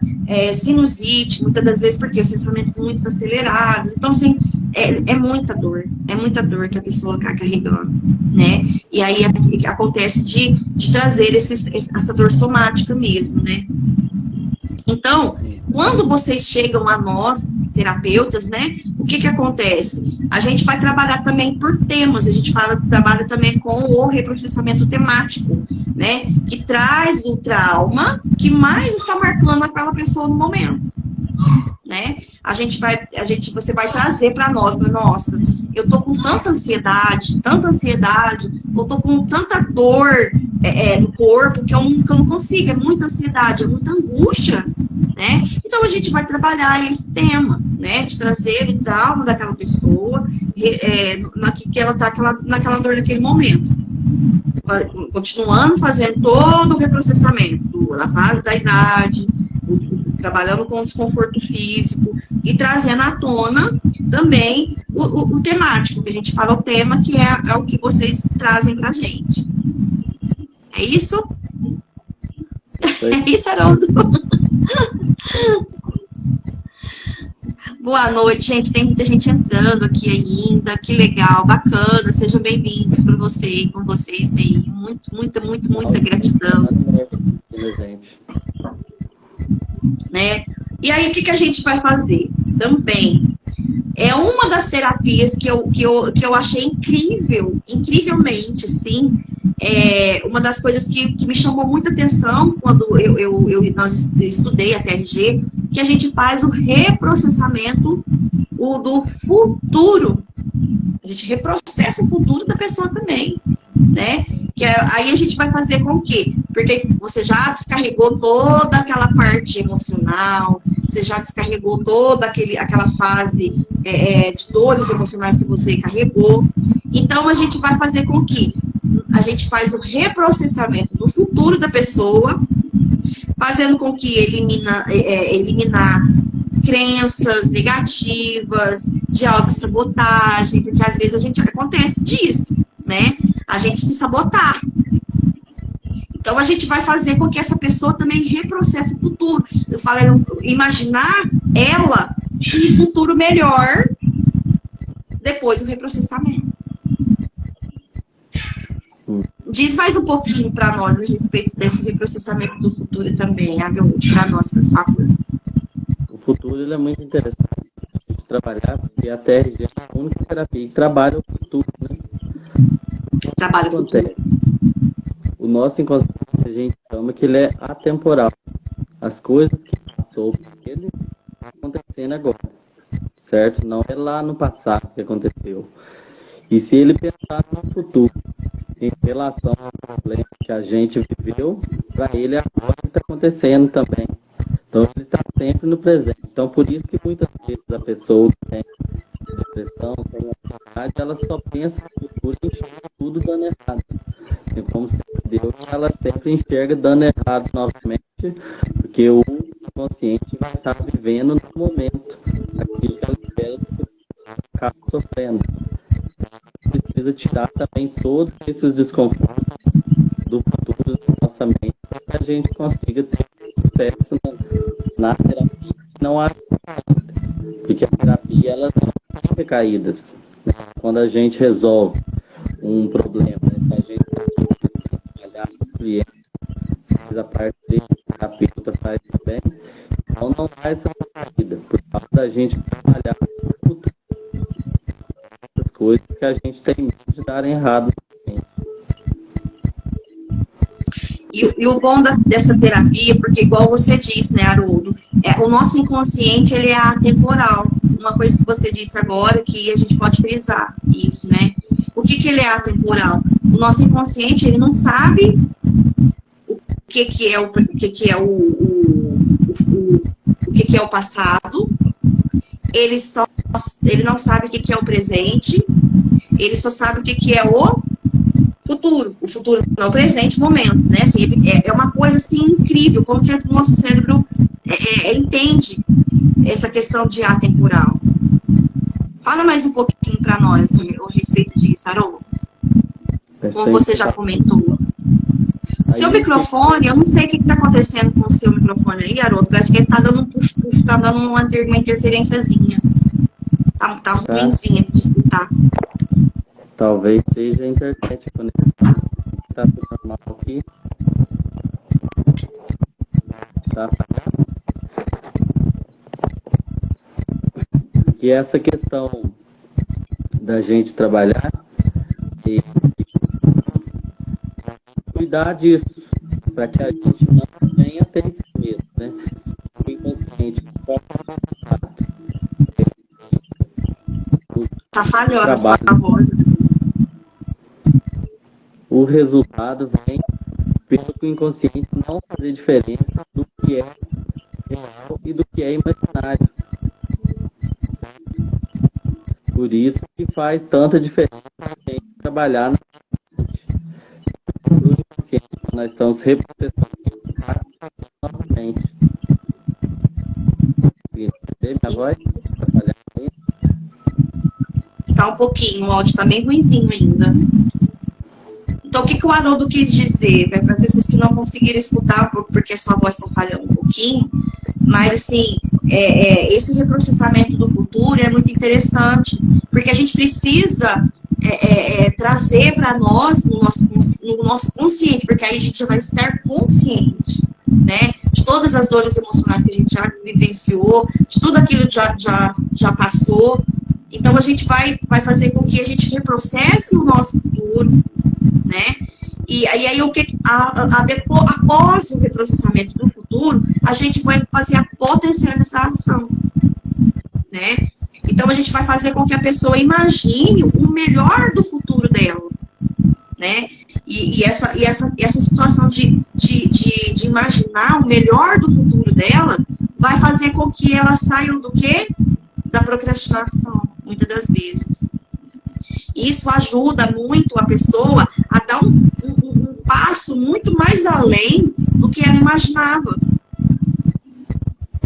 sinusite, muitas das vezes porque os pensamentos muito acelerados. Então, assim, é muita dor que a pessoa está carregando, né? E aí acontece de trazer essa dor somática mesmo, né? Então, quando vocês chegam a nós, terapeutas, né, o que acontece? A gente vai trabalhar também por temas, a gente trabalha também com o reprocessamento temático, né, que traz o trauma que mais está marcando aquela pessoa no momento, né? Você vai trazer para nós, nossa, eu tô com tanta ansiedade, eu tô com tanta dor no corpo que eu não consigo, é muita ansiedade, é muita angústia, né? Então a gente vai trabalhar esse tema, né? De trazer o trauma daquela pessoa, que ela tá naquela dor naquele momento. Continuando fazendo todo o reprocessamento na fase da idade, trabalhando com o desconforto físico e trazendo à tona também o temático, que a gente fala o tema, que é o que vocês trazem pra gente. É isso? É isso, Haroldo? Boa noite, gente. Tem muita gente entrando aqui ainda. Que legal, bacana. Sejam bem-vindos para você, com vocês aí. Muita gratidão. Né? E aí, o que a gente vai fazer? Também é uma das terapias que eu achei incrivelmente, sim. Uma das coisas que me chamou muita atenção quando eu estudei a TRG, que a gente faz o reprocessamento do futuro. A gente reprocessa o futuro da pessoa também, né? Aí a gente vai fazer com o quê? Porque você já descarregou toda aquela parte emocional, você já descarregou toda aquela fase de dores emocionais que você carregou. Então, a gente vai fazer com que a gente faz o reprocessamento do futuro da pessoa, fazendo com que eliminar crenças negativas, de autossabotagem, porque às vezes acontece disso, né? A gente se sabotar. Então, a gente vai fazer com que essa pessoa também reprocesse o futuro. Eu falo, imaginar ela em um futuro melhor depois do reprocessamento. Diz mais um pouquinho para nós a respeito desse reprocessamento do futuro também, para nós, por favor. O futuro ele é muito interessante de trabalhar, porque a TRG é a única terapia que trabalha o futuro, né? Trabalha o futuro. O nosso inconsciente, a gente chama que ele é atemporal. As coisas que passou por ele estão acontecendo agora, certo? Não é lá no passado que aconteceu. E se ele pensar no futuro, em relação ao problema que a gente viveu, para ele agora está acontecendo também. Então ele está sempre no presente. Então por isso que muitas vezes a pessoa que tem depressão, tem ansiedade, ela só pensa no futuro e enxerga tudo dando errado. É como se Deus, ela sempre enxerga dando errado novamente, porque o inconsciente vai estar vivendo no momento aquilo que ela espera ficar sofrendo. Precisa tirar também todos esses desconfortos do futuro da nossa mente para que a gente consiga ter sucesso na terapia. Não há porque a terapia ela não tem recaídas, né? Quando a gente resolve um problema, né? Se a gente trabalhar com o cliente, faz a parte dele, o terapeuta faz também, então não há essa recaída, por causa da gente trabalhar no futuro. Coisas que a gente tem medo de darem errado. E o bom dessa terapia, porque igual você disse, né, Haroldo, o nosso inconsciente, ele é atemporal. Uma coisa que você disse agora, que a gente pode frisar isso, né? O que ele é atemporal? O nosso inconsciente, ele não sabe o que é o passado, ele não sabe o que é o presente, ele só sabe o que é o futuro não, presente, momento, né? Assim, é uma coisa assim incrível, como que o nosso cérebro entende essa questão de atemporal? Fala mais um pouquinho para nós a respeito disso, Haroldo. Como você já comentou. Seu microfone, eu não sei o que está acontecendo com o seu microfone aí, Haroldo. Parece que ele está dando um puff-puff, está dando uma interferênciazinha. Tá ruimzinha de escutar. Talvez seja a internet conectada. Tá tudo normal aqui. Tá. E essa questão da gente trabalhar e cuidar disso, para que a gente não venha ter isso mesmo, né? O inconsciente. Tá falhando a sua voz. O resultado vem pelo que o inconsciente não fazer diferença do que é real e do que é imaginário. Por isso que faz tanta diferença a gente trabalhar no inconsciente. Nós estamos reprocessando novamente. Entendeu minha voz? Tá um pouquinho, o áudio tá bem ruinzinho ainda. Então, o que o Haroldo quis dizer? Para pessoas que não conseguiram escutar, porque a sua voz está falhando um pouquinho, mas, assim, esse reprocessamento do futuro é muito interessante, porque a gente precisa trazer para nós, no nosso consciente, porque aí a gente já vai estar consciente, né, de todas as dores emocionais que a gente já vivenciou, de tudo aquilo que já passou. Então, a gente vai fazer com que a gente reprocesse o nosso futuro, né? E aí após o reprocessamento do futuro, a gente vai fazer a potencialização, né? Então, a gente vai fazer com que a pessoa imagine o melhor do futuro dela, né? E essa situação de imaginar o melhor do futuro dela vai fazer com que ela saia do quê? Da procrastinação, muitas das vezes. Isso ajuda muito a pessoa a dar um passo muito mais além do que ela imaginava,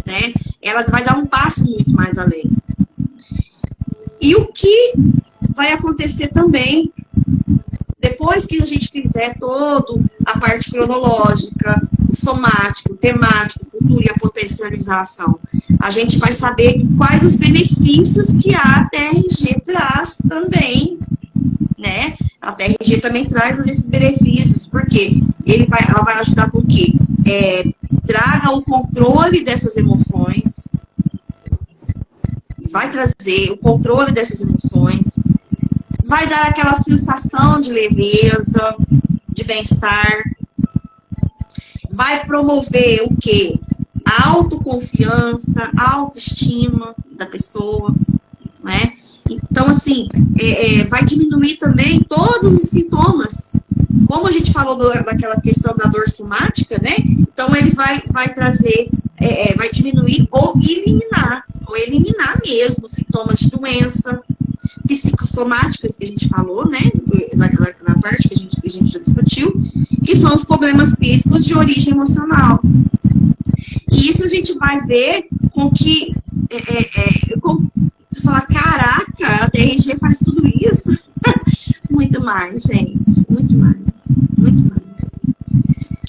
né? Ela vai dar um passo muito mais além. E o que vai acontecer também, depois que a gente fizer toda a parte cronológica, o somático, o temático, o futuro e a potencialização, a gente vai saber quais os benefícios que a TRG traz também, né? A TRG também traz esses benefícios, porque ela vai ajudar com que traga o controle dessas emoções, vai trazer o controle dessas emoções, vai dar aquela sensação de leveza, de bem-estar, vai promover o quê? A autoconfiança, a autoestima da pessoa, né? Então, assim, vai diminuir também todos os sintomas. Como a gente falou daquela questão da dor somática, né? Então, ele vai trazer, vai diminuir ou eliminar mesmo sintomas de doença, psicossomáticas que a gente falou, né? Na parte que a gente já discutiu, que são os problemas físicos de origem emocional. E isso a gente vai ver com que, falar, caraca, a TRG faz tudo isso. Muito mais, gente, muito mais, muito mais.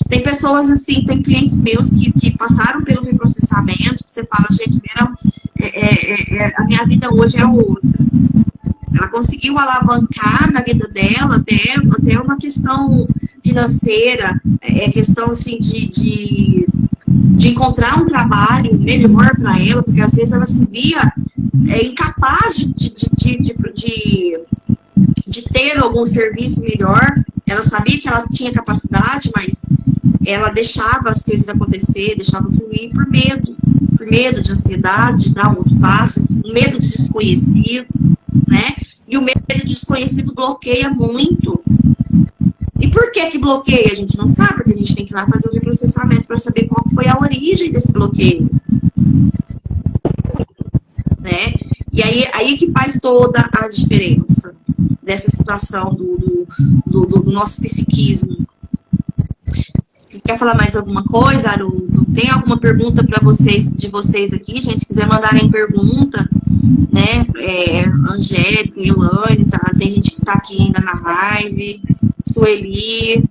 Tem pessoas assim, tem clientes meus que passaram pelo reprocessamento, que você fala, gente, a minha vida hoje é outra. Ela conseguiu alavancar na vida dela até uma questão financeira, questão assim de encontrar um trabalho melhor para ela, porque às vezes ela se via incapaz de ter algum serviço melhor. Ela sabia que ela tinha capacidade, mas ela deixava as coisas acontecer, deixava fluir por medo de ansiedade, de dar um outro passo, um medo de desconhecido, né? E o medo de desconhecido bloqueia muito. E por que bloqueia? A gente não sabe, porque a gente tem que ir lá fazer o reprocessamento para saber qual foi a origem desse bloqueio. Né? E aí que faz toda a diferença dessa situação do nosso psiquismo. Quer falar mais alguma coisa, Haroldo? Tem alguma pergunta para vocês, de vocês aqui, gente? Se quiser mandarem pergunta, né? Angélica, Elaine, tá? Tem gente que tá aqui ainda na live. Sueli.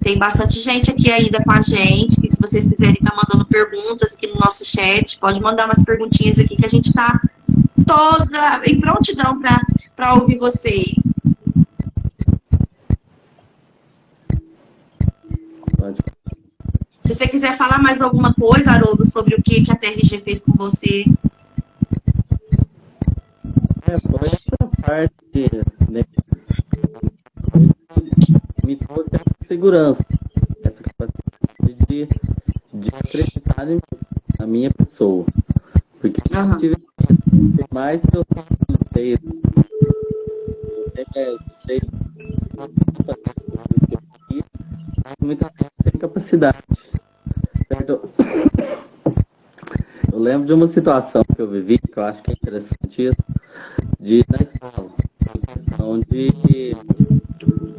Tem bastante gente aqui ainda com a gente, que se vocês quiserem estar mandando perguntas aqui no nosso chat, pode mandar umas perguntinhas aqui que a gente tá toda em prontidão para ouvir vocês. Se você quiser falar mais alguma coisa, Haroldo, sobre o que a TRG fez com você. Foi essa parte, né, me trouxe essa segurança, essa capacidade de acreditar na minha pessoa. Porque eu tive mais que eu sei muita gente sem capacidade. Certo? Eu lembro de uma situação que eu vivi, que eu acho que é interessante isso, na escola, uma questão de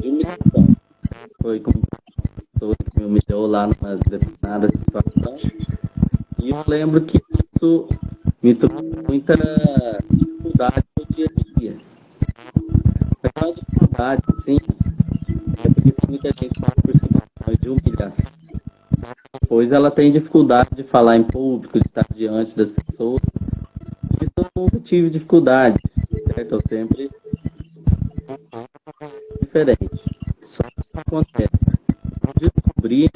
humilhação. Foi com uma pessoa que me humilhou lá numa determinada situação, e eu lembro que isso me trouxe muita dificuldade no dia a dia. Mas é uma dificuldade, sim, porque muita gente fala por situações de humilhação. Depois ela tem dificuldade de falar em público, de estar diante das pessoas. Isso eu nunca tive dificuldade, certo? Eu sempre diferente. Só que acontece. Eu descobri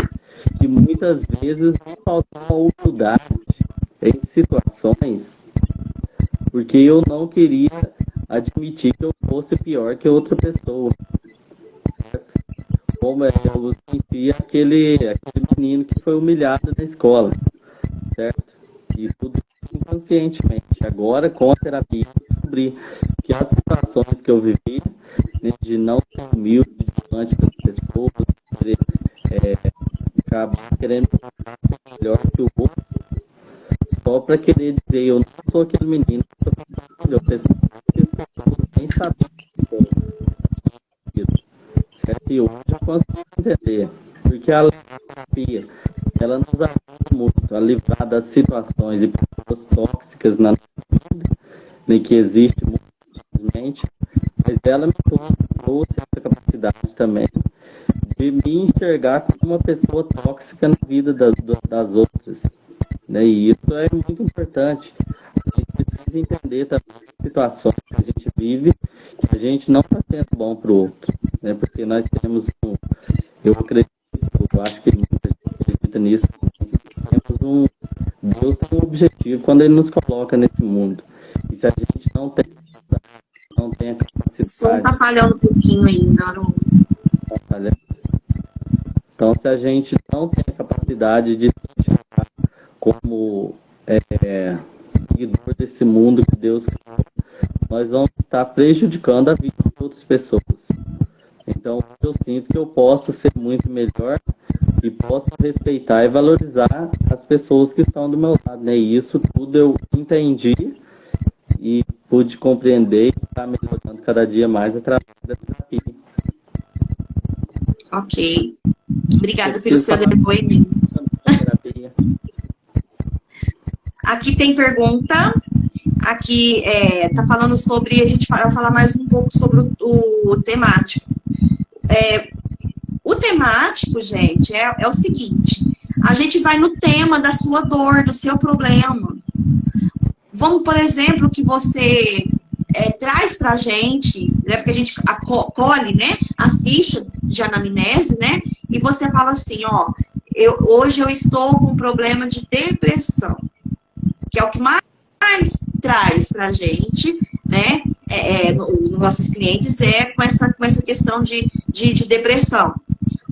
que muitas vezes me faltava humildade em situações porque eu não queria admitir que eu fosse pior que outra pessoa. Certo? Como eu sentia aquele menino que foi humilhado na escola, certo? E tudo inconscientemente. Agora, com a terapia, eu descobri que as situações que eu vivi, né, de não ser humilde diante das pessoas, de acabar querendo ser melhor que o outro, só para querer dizer, eu não sou aquele menino que eu preciso que as pessoas nem saber isso. Certo? E hoje eu consigo entender, porque a terapia, ela nos ajuda muito a livrar das situações e pessoas tóxicas na nossa vida, né, que existe muitas, mas ela me trouxe essa capacidade também de me enxergar como uma pessoa tóxica na vida das outras. Né? E isso é muito importante. A gente precisa entender também as situações que a gente vive, que a gente não está sendo bom para o outro. Né? Porque nós temos eu acredito, eu acho que muita gente acredita nisso, temos Deus tem um objetivo quando Ele nos coloca nesse mundo. E se a gente não tem a capacidade... O som está falhando um pouquinho ainda, Haroldo. Está falhando. Então, se a gente não tem a capacidade de se enxergar como seguidor desse mundo que Deus criou, nós vamos estar prejudicando a vida de outras pessoas. Então, eu sinto que eu posso ser muito melhor e posso respeitar e valorizar as pessoas que estão do meu lado. Né? E isso tudo eu entendi e pude compreender e estar melhorando cada dia mais através da terapia. Ok. Obrigada pelo seu depoimento. Aqui tem pergunta. Aqui tá falando sobre, a gente vai falar mais um pouco sobre o temático. O temático, gente, é o seguinte: a gente vai no tema da sua dor, do seu problema. Vamos, por exemplo, que você traz pra gente, né, porque a gente colhe, né, a ficha de anamnese, né, e você fala assim, ó, hoje eu estou com um problema de depressão, que é o que mais traz pra gente, né, nos nossos clientes, com essa questão de depressão.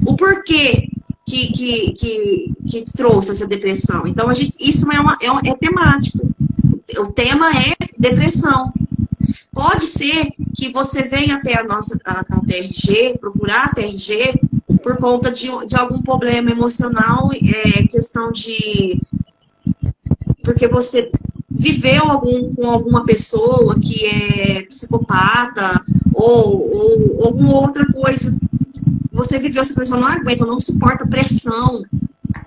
O porquê que trouxe essa depressão? Então, isso é temático. O tema é depressão. Pode ser que você venha até a TRG, procurar a TRG, por conta de algum problema emocional, questão de... Porque você viveu com alguma pessoa que é psicopata ou alguma outra coisa você viveu essa pressão, não aguenta, não suporta pressão,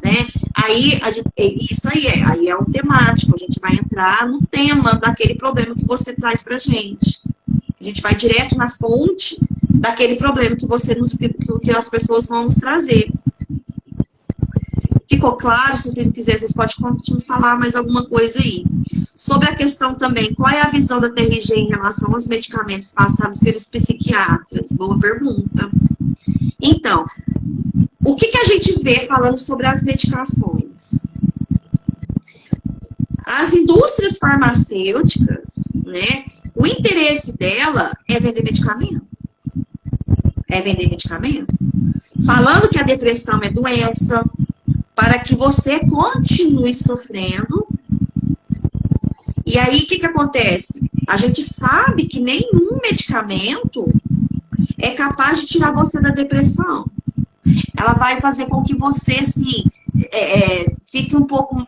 né? Aí, aí é um temático, a gente vai entrar no tema daquele problema que você traz pra gente. A gente vai direto na fonte daquele problema que que as pessoas vão nos trazer. Ficou claro? Se vocês quiserem, vocês podem continuar falar mais alguma coisa aí. Sobre a questão também, qual é a visão da TRG em relação aos medicamentos passados pelos psiquiatras? Boa pergunta. Então, o que a gente vê falando sobre as medicações? As indústrias farmacêuticas, né, o interesse dela é vender medicamento. É vender medicamento. Falando que a depressão é doença, para que você continue sofrendo. E aí, o que acontece? A gente sabe que nenhum medicamento é capaz de tirar você da depressão. Ela vai fazer com que você, assim, fique um pouco...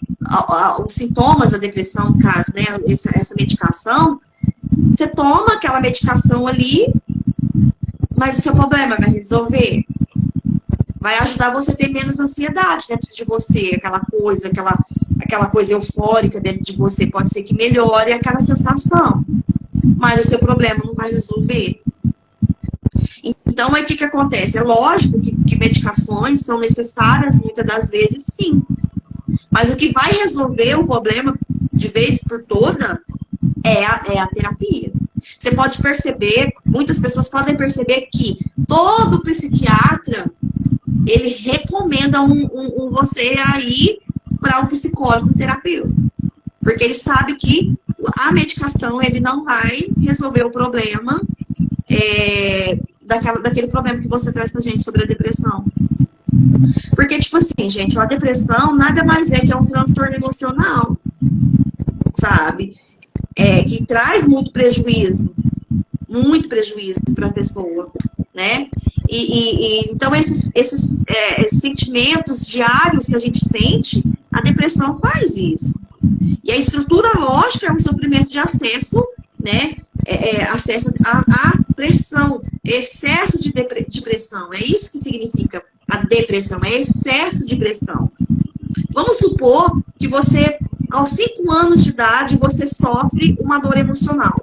Os sintomas da depressão, no caso, né? Essa medicação, você toma aquela medicação ali, mas o seu problema vai resolver. Vai ajudar você a ter menos ansiedade dentro de você, aquela coisa eufórica dentro de você, pode ser que melhore aquela sensação, mas o seu problema não vai resolver. Então, aí o que acontece? É lógico que medicações são necessárias, muitas das vezes, sim. Mas o que vai resolver o problema, de vez por toda, é a terapia. Você pode perceber, muitas pessoas podem perceber que todo psiquiatra, ele recomenda você a ir para um psicólogo, um terapeuta. Porque ele sabe que a medicação, ele não vai resolver o problema daquele problema que você traz pra gente sobre a depressão. Porque, tipo assim, gente, a depressão nada mais é que um transtorno emocional, sabe? Que traz muito prejuízo para a pessoa, né? Então, esses sentimentos diários que a gente sente, a depressão faz isso. E a estrutura lógica é um sofrimento de acesso, né? Acesso à pressão, excesso de pressão. É isso que significa a depressão, é excesso de pressão. Vamos supor que você, aos 5 anos de idade, você sofre uma dor emocional.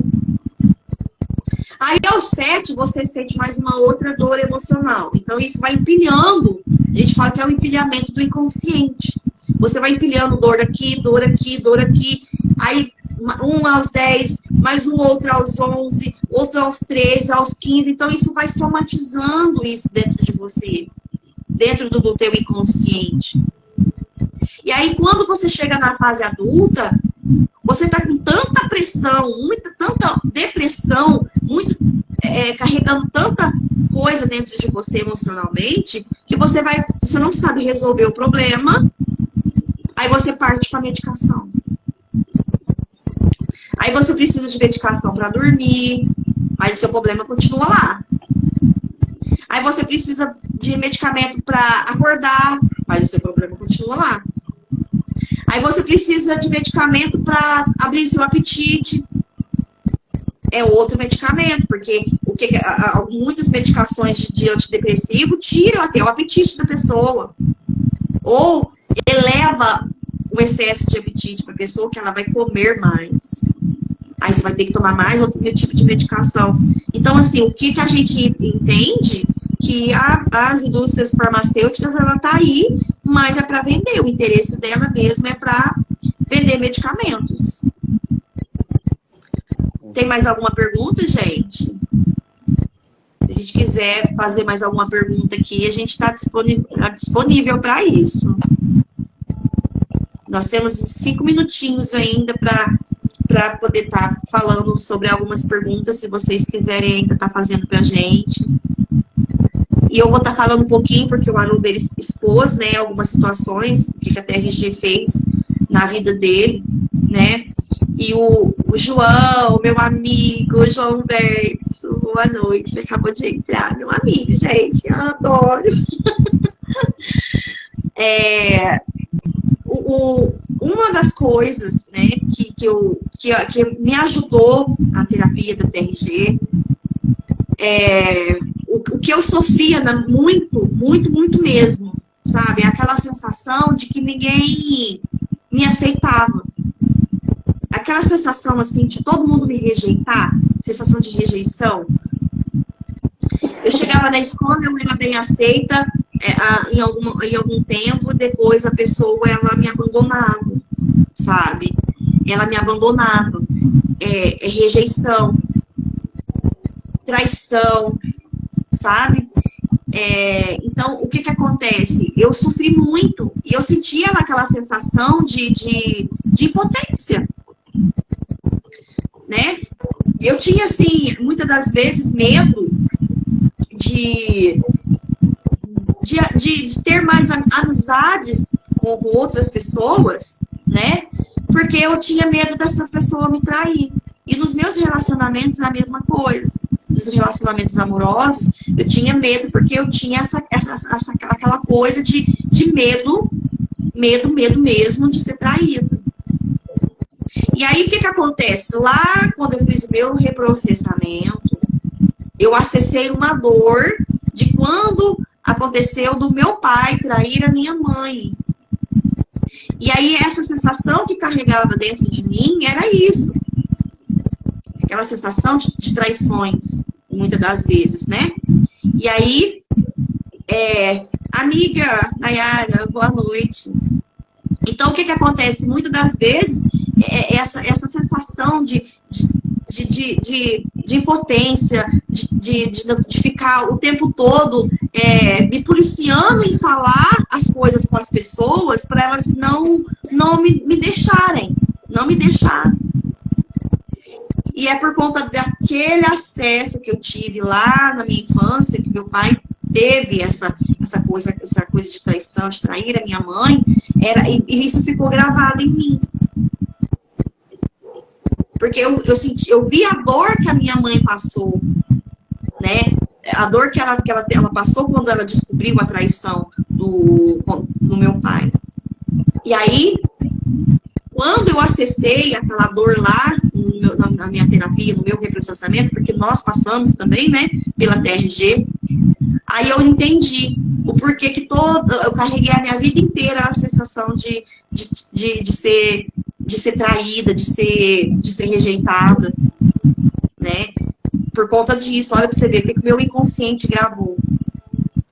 Aí, aos 7, você sente mais uma outra dor emocional. Então, isso vai empilhando. A gente fala que é o empilhamento do inconsciente. Você vai empilhando dor aqui, dor aqui, dor aqui. Aí, um aos 10, mais um outro aos 11, outro aos 13, aos 15. Então, isso vai somatizando isso dentro de você, dentro do teu inconsciente. E aí, quando você chega na fase adulta, você está com tanta pressão, tanta depressão, carregando tanta coisa dentro de você emocionalmente, que você não sabe resolver o problema, aí você parte para a medicação. Aí você precisa de medicação para dormir, mas o seu problema continua lá. Aí você precisa de medicamento para acordar, mas o seu problema continua lá. Aí você precisa de medicamento para abrir seu apetite. É outro medicamento, porque muitas medicações de antidepressivo tiram até o apetite da pessoa. Ou eleva o excesso de apetite para a pessoa, que ela vai comer mais. Aí você vai ter que tomar mais outro tipo de medicação. Então, assim, o que a gente entende que as indústrias farmacêuticas, ela tá aí, mas é para vender. O interesse dela mesmo é para vender medicamentos. Tem mais alguma pergunta, gente? Se a gente quiser fazer mais alguma pergunta aqui, a gente está disponível para isso. Nós temos 5 minutinhos ainda para poder estar falando sobre algumas perguntas, se vocês quiserem ainda estar fazendo para a gente. E eu vou estar falando um pouquinho, porque o Haroldo dele expôs, né, algumas situações, o que a TRG fez na vida dele, né? E o João, meu amigo, o João Humberto, boa noite, você acabou de entrar, meu amigo, gente, eu adoro. Uma das coisas, né, que me ajudou a terapia da TRG, o que eu sofria muito, muito, muito mesmo, sabe? Aquela sensação de que ninguém me aceitava. Aquela sensação, assim, de todo mundo me rejeitar, sensação de rejeição. Eu chegava na escola, eu era bem aceita, em algum tempo, depois a pessoa, ela me abandonava, sabe? Ela me abandonava. Rejeição, traição, sabe? Então, o que acontece? Eu sofri muito e eu sentia aquela sensação de impotência, né? Eu tinha, assim, muitas das vezes medo de ter mais amizades com outras pessoas, né? Porque eu tinha medo dessa pessoa me trair. E nos meus relacionamentos, a mesma coisa. Nos relacionamentos amorosos, eu tinha medo porque eu tinha aquela coisa de medo mesmo de ser traído. E aí, o que acontece? Lá, quando eu fiz o meu reprocessamento, eu acessei uma dor de quando aconteceu do meu pai trair a minha mãe. E aí, essa sensação que carregava dentro de mim era isso. Aquela sensação de traições, muitas das vezes, né? E aí, amiga Nayara, boa noite. Então, o que acontece? Muitas das vezes, essa sensação de impotência, de ficar o tempo todo me policiando em falar as coisas com as pessoas para elas não me deixarem, não me deixarem. E é por conta daquele acesso que eu tive lá na minha infância, que meu pai teve essa coisa de traição, de trair a minha mãe, e isso ficou gravado em mim. Porque eu vi a dor que a minha mãe passou, né? A dor que ela passou quando ela descobriu a traição do meu pai. E aí, quando eu acessei aquela dor lá, na minha terapia, no meu reprocessamento, porque nós passamos também, né, pela TRG, aí eu entendi o porquê que eu carreguei a minha vida inteira a sensação de ser traída, de ser rejeitada, né? Por conta disso, olha pra você ver o que o meu inconsciente gravou.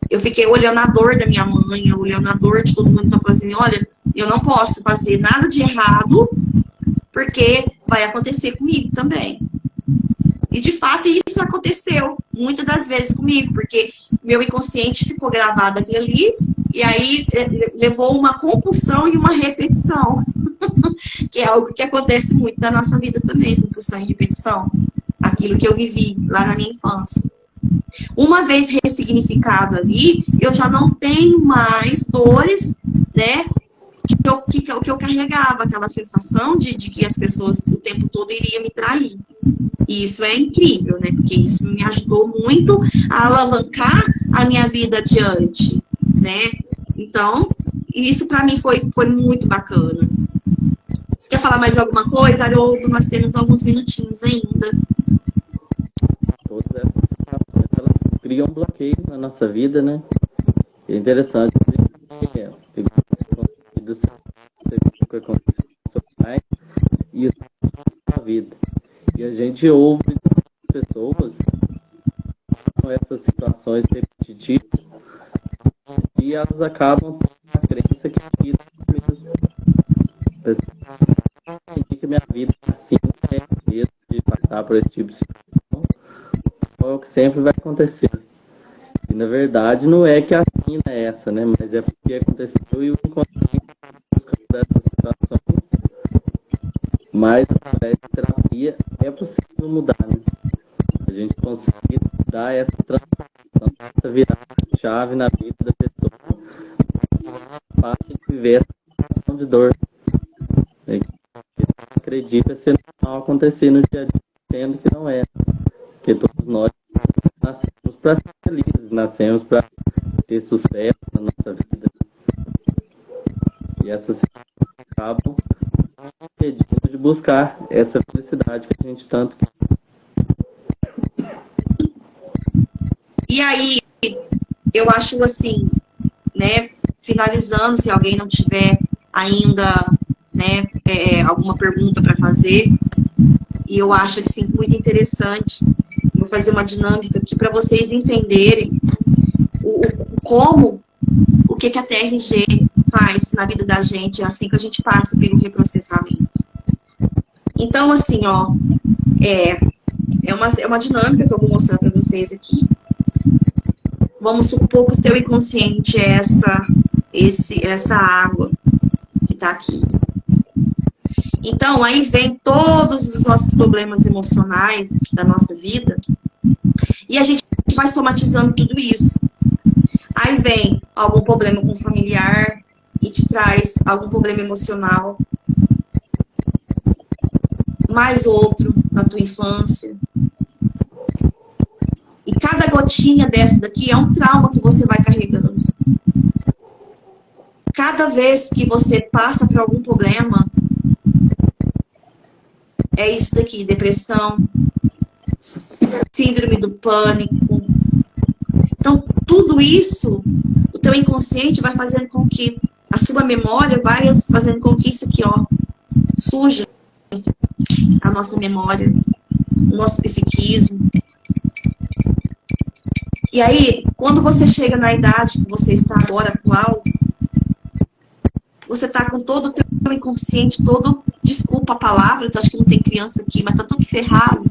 Eu fiquei olhando a dor da minha mãe, olhando a dor de todo mundo, então falando assim, olha, eu não posso fazer nada de errado, porque vai acontecer comigo também. E de fato isso aconteceu muitas das vezes comigo, porque meu inconsciente ficou gravado aqui ali, e aí levou uma compulsão e uma repetição. Que é algo que acontece muito na nossa vida também, compulsão e repetição. Aquilo que eu vivi lá na minha infância. Uma vez ressignificado ali, eu já não tenho mais dores, né? Que eu carregava, aquela sensação de que as pessoas o tempo todo iriam me trair. E isso é incrível, né? Porque isso me ajudou muito a alavancar a minha vida adiante, né? Então, isso para mim foi muito bacana. Você quer falar mais alguma coisa, Haroldo? Nós temos alguns minutinhos ainda. Todas essas situações, elas criam um bloqueio na nossa vida, né? É interessante que aconteceu com seu pai e isso na vida. E a gente ouve pessoas com essas situações repetitivas e elas acabam com a crença que a vida é mesmo. Que minha vida é assim, mesmo de passar por esse tipo de situação, é o que sempre vai acontecer. E na verdade não é que a sina é essa, né? Mas é porque aconteceu e o inconsciente dessas situações. Mas através da terapia é possível mudar, né? A gente consegue dar essa transformação, essa virada de chave na vida da pessoa, fácil de viver essa situação de dor. Acredita ser normal acontecer no dia a dia, sendo que não é. Porque todos nós nascemos para ser felizes, nascemos para ter sucesso na nossa vida. E essas situações acabam impedindo de buscar essa felicidade que a gente tanto quer. E aí, eu acho assim, né, finalizando, se alguém não tiver ainda, né, alguma pergunta para fazer, e eu acho assim, muito interessante, vou fazer uma dinâmica aqui para vocês entenderem o que a TRG faz na vida da gente assim que a gente passa pelo reprocessamento. Então, assim, ó, é uma dinâmica que eu vou mostrar para vocês aqui. Vamos supor que o seu inconsciente é essa água que está aqui. Então, aí vem todos os nossos problemas emocionais da nossa vida e a gente vai somatizando tudo isso. Aí vem algum problema com o familiar e te traz algum problema emocional. Mais outro na tua infância. E cada gotinha dessa daqui é um trauma que você vai carregando. Cada vez que você passa por algum problema, é isso daqui, depressão, síndrome do pânico. Então, tudo isso, o teu inconsciente vai fazendo com que a sua memória vai fazendo com que isso aqui, ó, suja a nossa memória, o nosso psiquismo. E aí, quando você chega na idade que você está agora, atual, você está com todo o teu inconsciente, todo, desculpa a palavra, eu acho que não tem criança aqui, mas está tudo ferrado.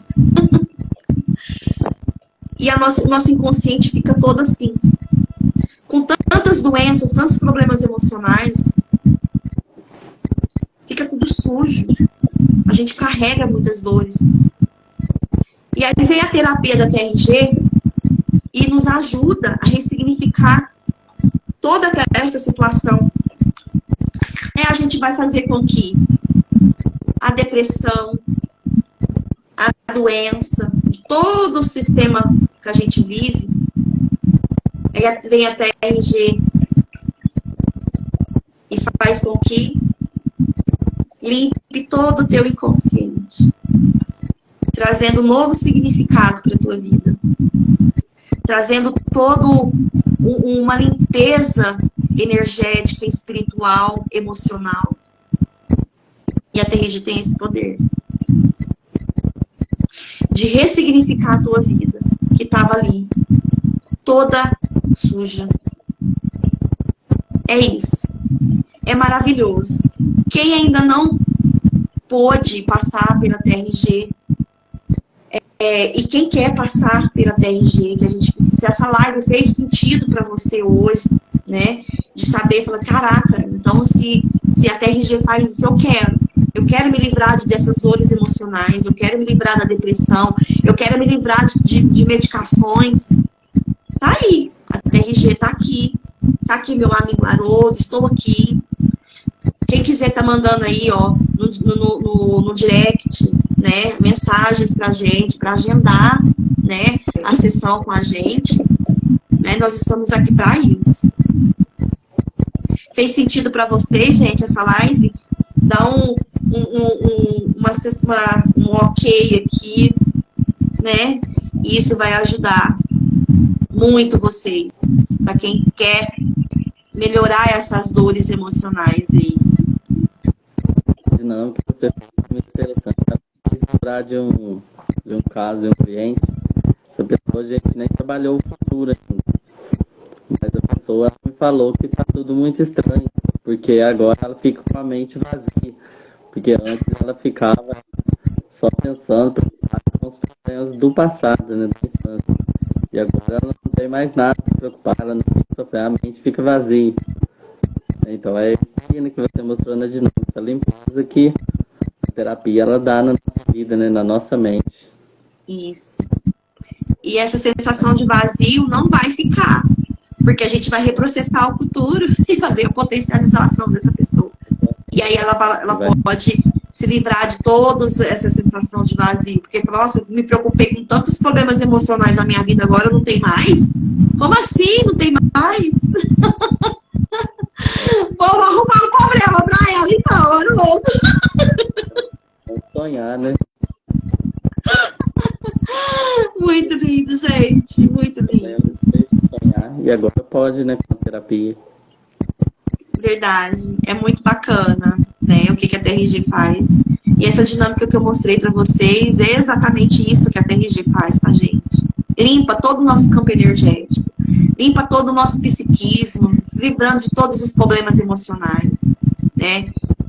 E o nosso inconsciente fica todo assim, com tantas doenças, tantos problemas emocionais, fica tudo sujo. A gente carrega muitas dores. E aí vem a terapia da TRG e nos ajuda a ressignificar toda essa situação. A gente vai fazer com que a depressão, a doença, todo o sistema que a gente vive, vem a TRG e faz com que limpe todo o teu inconsciente, trazendo um novo significado para a tua vida, trazendo todo uma limpeza energética, espiritual, emocional. E a TRG tem esse poder de ressignificar a tua vida, que estava ali, toda suja. É isso. É maravilhoso. Quem ainda não pôde passar pela TRG, e quem quer passar pela TRG, se essa live fez sentido para você hoje, né, de saber, falar, caraca, então se a TRG faz isso, eu quero me livrar dessas dores emocionais, eu quero me livrar da depressão, eu quero me livrar de medicações, tá aí, a TRG tá aqui meu amigo Haroldo, estou aqui. Quem quiser tá mandando aí, ó, no direct, né, mensagens pra gente, pra agendar, né, a sessão com a gente, né, nós estamos aqui para isso. Fez sentido para vocês, gente, essa live? Dá um ok aqui, né, e isso vai ajudar muito vocês, para quem quer melhorar essas dores emocionais aí. Não, que você fez muito interessante. Lembrar de um caso de um cliente, essa pessoa a gente nem trabalhou o futuro ainda, mas a pessoa me falou que tá tudo muito estranho, porque agora ela fica com a mente vazia, porque antes ela ficava só pensando com os problemas do passado, né, da infância, e agora ela não tem mais nada para se preocupar, ela não fica sofrendo, a mente fica vazia. Então é isso que você mostrou na dinâmica, essa limpeza que a terapia ela dá na nossa vida, né, na nossa mente. Isso. E essa sensação de vazio não vai ficar, porque a gente vai reprocessar o futuro e fazer a potencialização dessa pessoa. E aí ela pode se livrar de toda essa sensação de vazio, porque, nossa, me preocupei com tantos problemas emocionais na minha vida, agora não tem mais? Como assim não tem mais? Vou arrumar um problema pra ela, então, Haroldo. Vamos sonhar, né? Muito lindo, gente. Muito lindo. E agora pode, né, com a terapia. Verdade. É muito bacana, né, o que a TRG faz. E essa dinâmica que eu mostrei para vocês é exatamente isso que a TRG faz com a gente. Limpa todo o nosso campo energético. Limpa todo o nosso psiquismo, livrando de todos os problemas emocionais, né?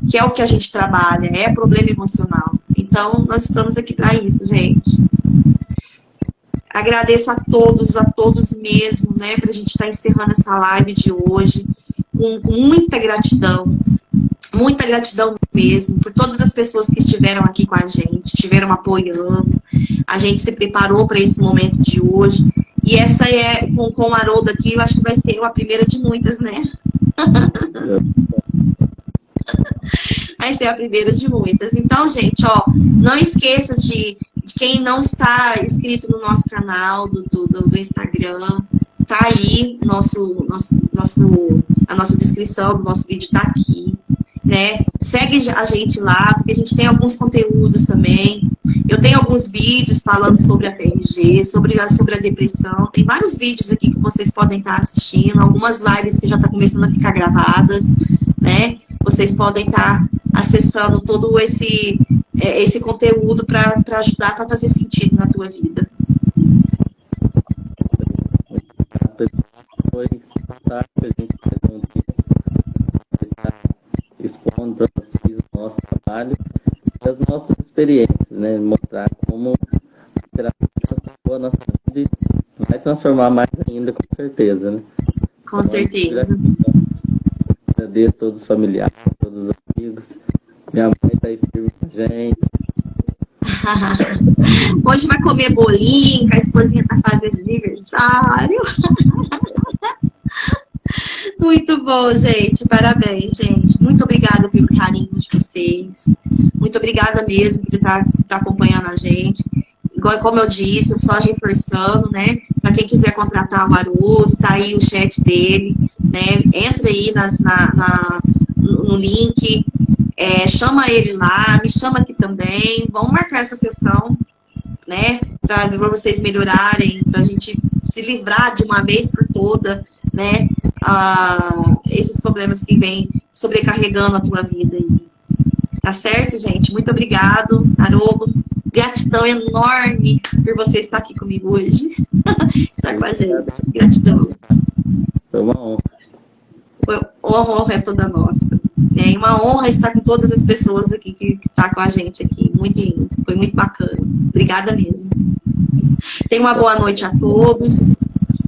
Que é o que a gente trabalha, é problema emocional. Então, nós estamos aqui para isso, gente. Agradeço a todos mesmo, né? Para a gente estar encerrando essa live de hoje com muita gratidão mesmo, por todas as pessoas que estiveram aqui com a gente, estiveram apoiando. A gente se preparou para esse momento de hoje. E essa é, com o Haroldo aqui, eu acho que vai ser a primeira de muitas, né? Vai ser a primeira de muitas. Então, gente, ó, não esqueça de quem não está inscrito no nosso canal do Instagram, tá aí, a nossa descrição do nosso vídeo tá aqui, né? Segue a gente lá, porque a gente tem alguns conteúdos também. Eu tenho alguns vídeos falando sobre a TRG, sobre a depressão. Tem vários vídeos aqui que vocês podem estar assistindo, algumas lives que já estão começando a ficar gravadas, né? Vocês podem estar acessando todo esse conteúdo para ajudar, para fazer sentido na tua vida. Foi fantástico a gente expondo para vocês o nosso trabalho e as nossas experiências, né? Mostrar como a terapia transformou a nossa vida e vai transformar mais ainda, com certeza, né? Com certeza. Agradeço a todos os familiares, todos os amigos. Minha mãe está aí firme com a gente. Hoje vai comer bolinho, que a esposinha tá fazendo aniversário. Muito bom, gente. Parabéns, gente. Muito obrigada pelo carinho de vocês. Muito obrigada mesmo por estar acompanhando a gente. Igual, como eu disse, só reforçando, né? Para quem quiser contratar o Haroldo, tá aí o chat dele, né? Entra aí no link, chama ele lá, me chama aqui também. Vamos marcar essa sessão, né? Para vocês melhorarem, para a gente se livrar de uma vez por toda, né? Esses problemas que vêm sobrecarregando a tua vida aí. Tá certo, gente? Muito obrigado, Haroldo. Gratidão enorme por você estar aqui comigo hoje. Estar com a gente. Gratidão. Foi uma honra. A honra é toda nossa. É uma honra estar com todas as pessoas aqui que estão com a gente aqui. Muito lindo. Foi muito bacana. Obrigada mesmo. Tenha uma boa noite a todos.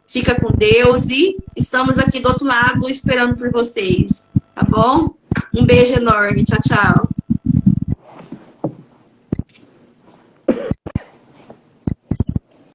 Fica com Deus e estamos aqui do outro lado esperando por vocês. Tá bom? Um beijo enorme. Tchau, tchau.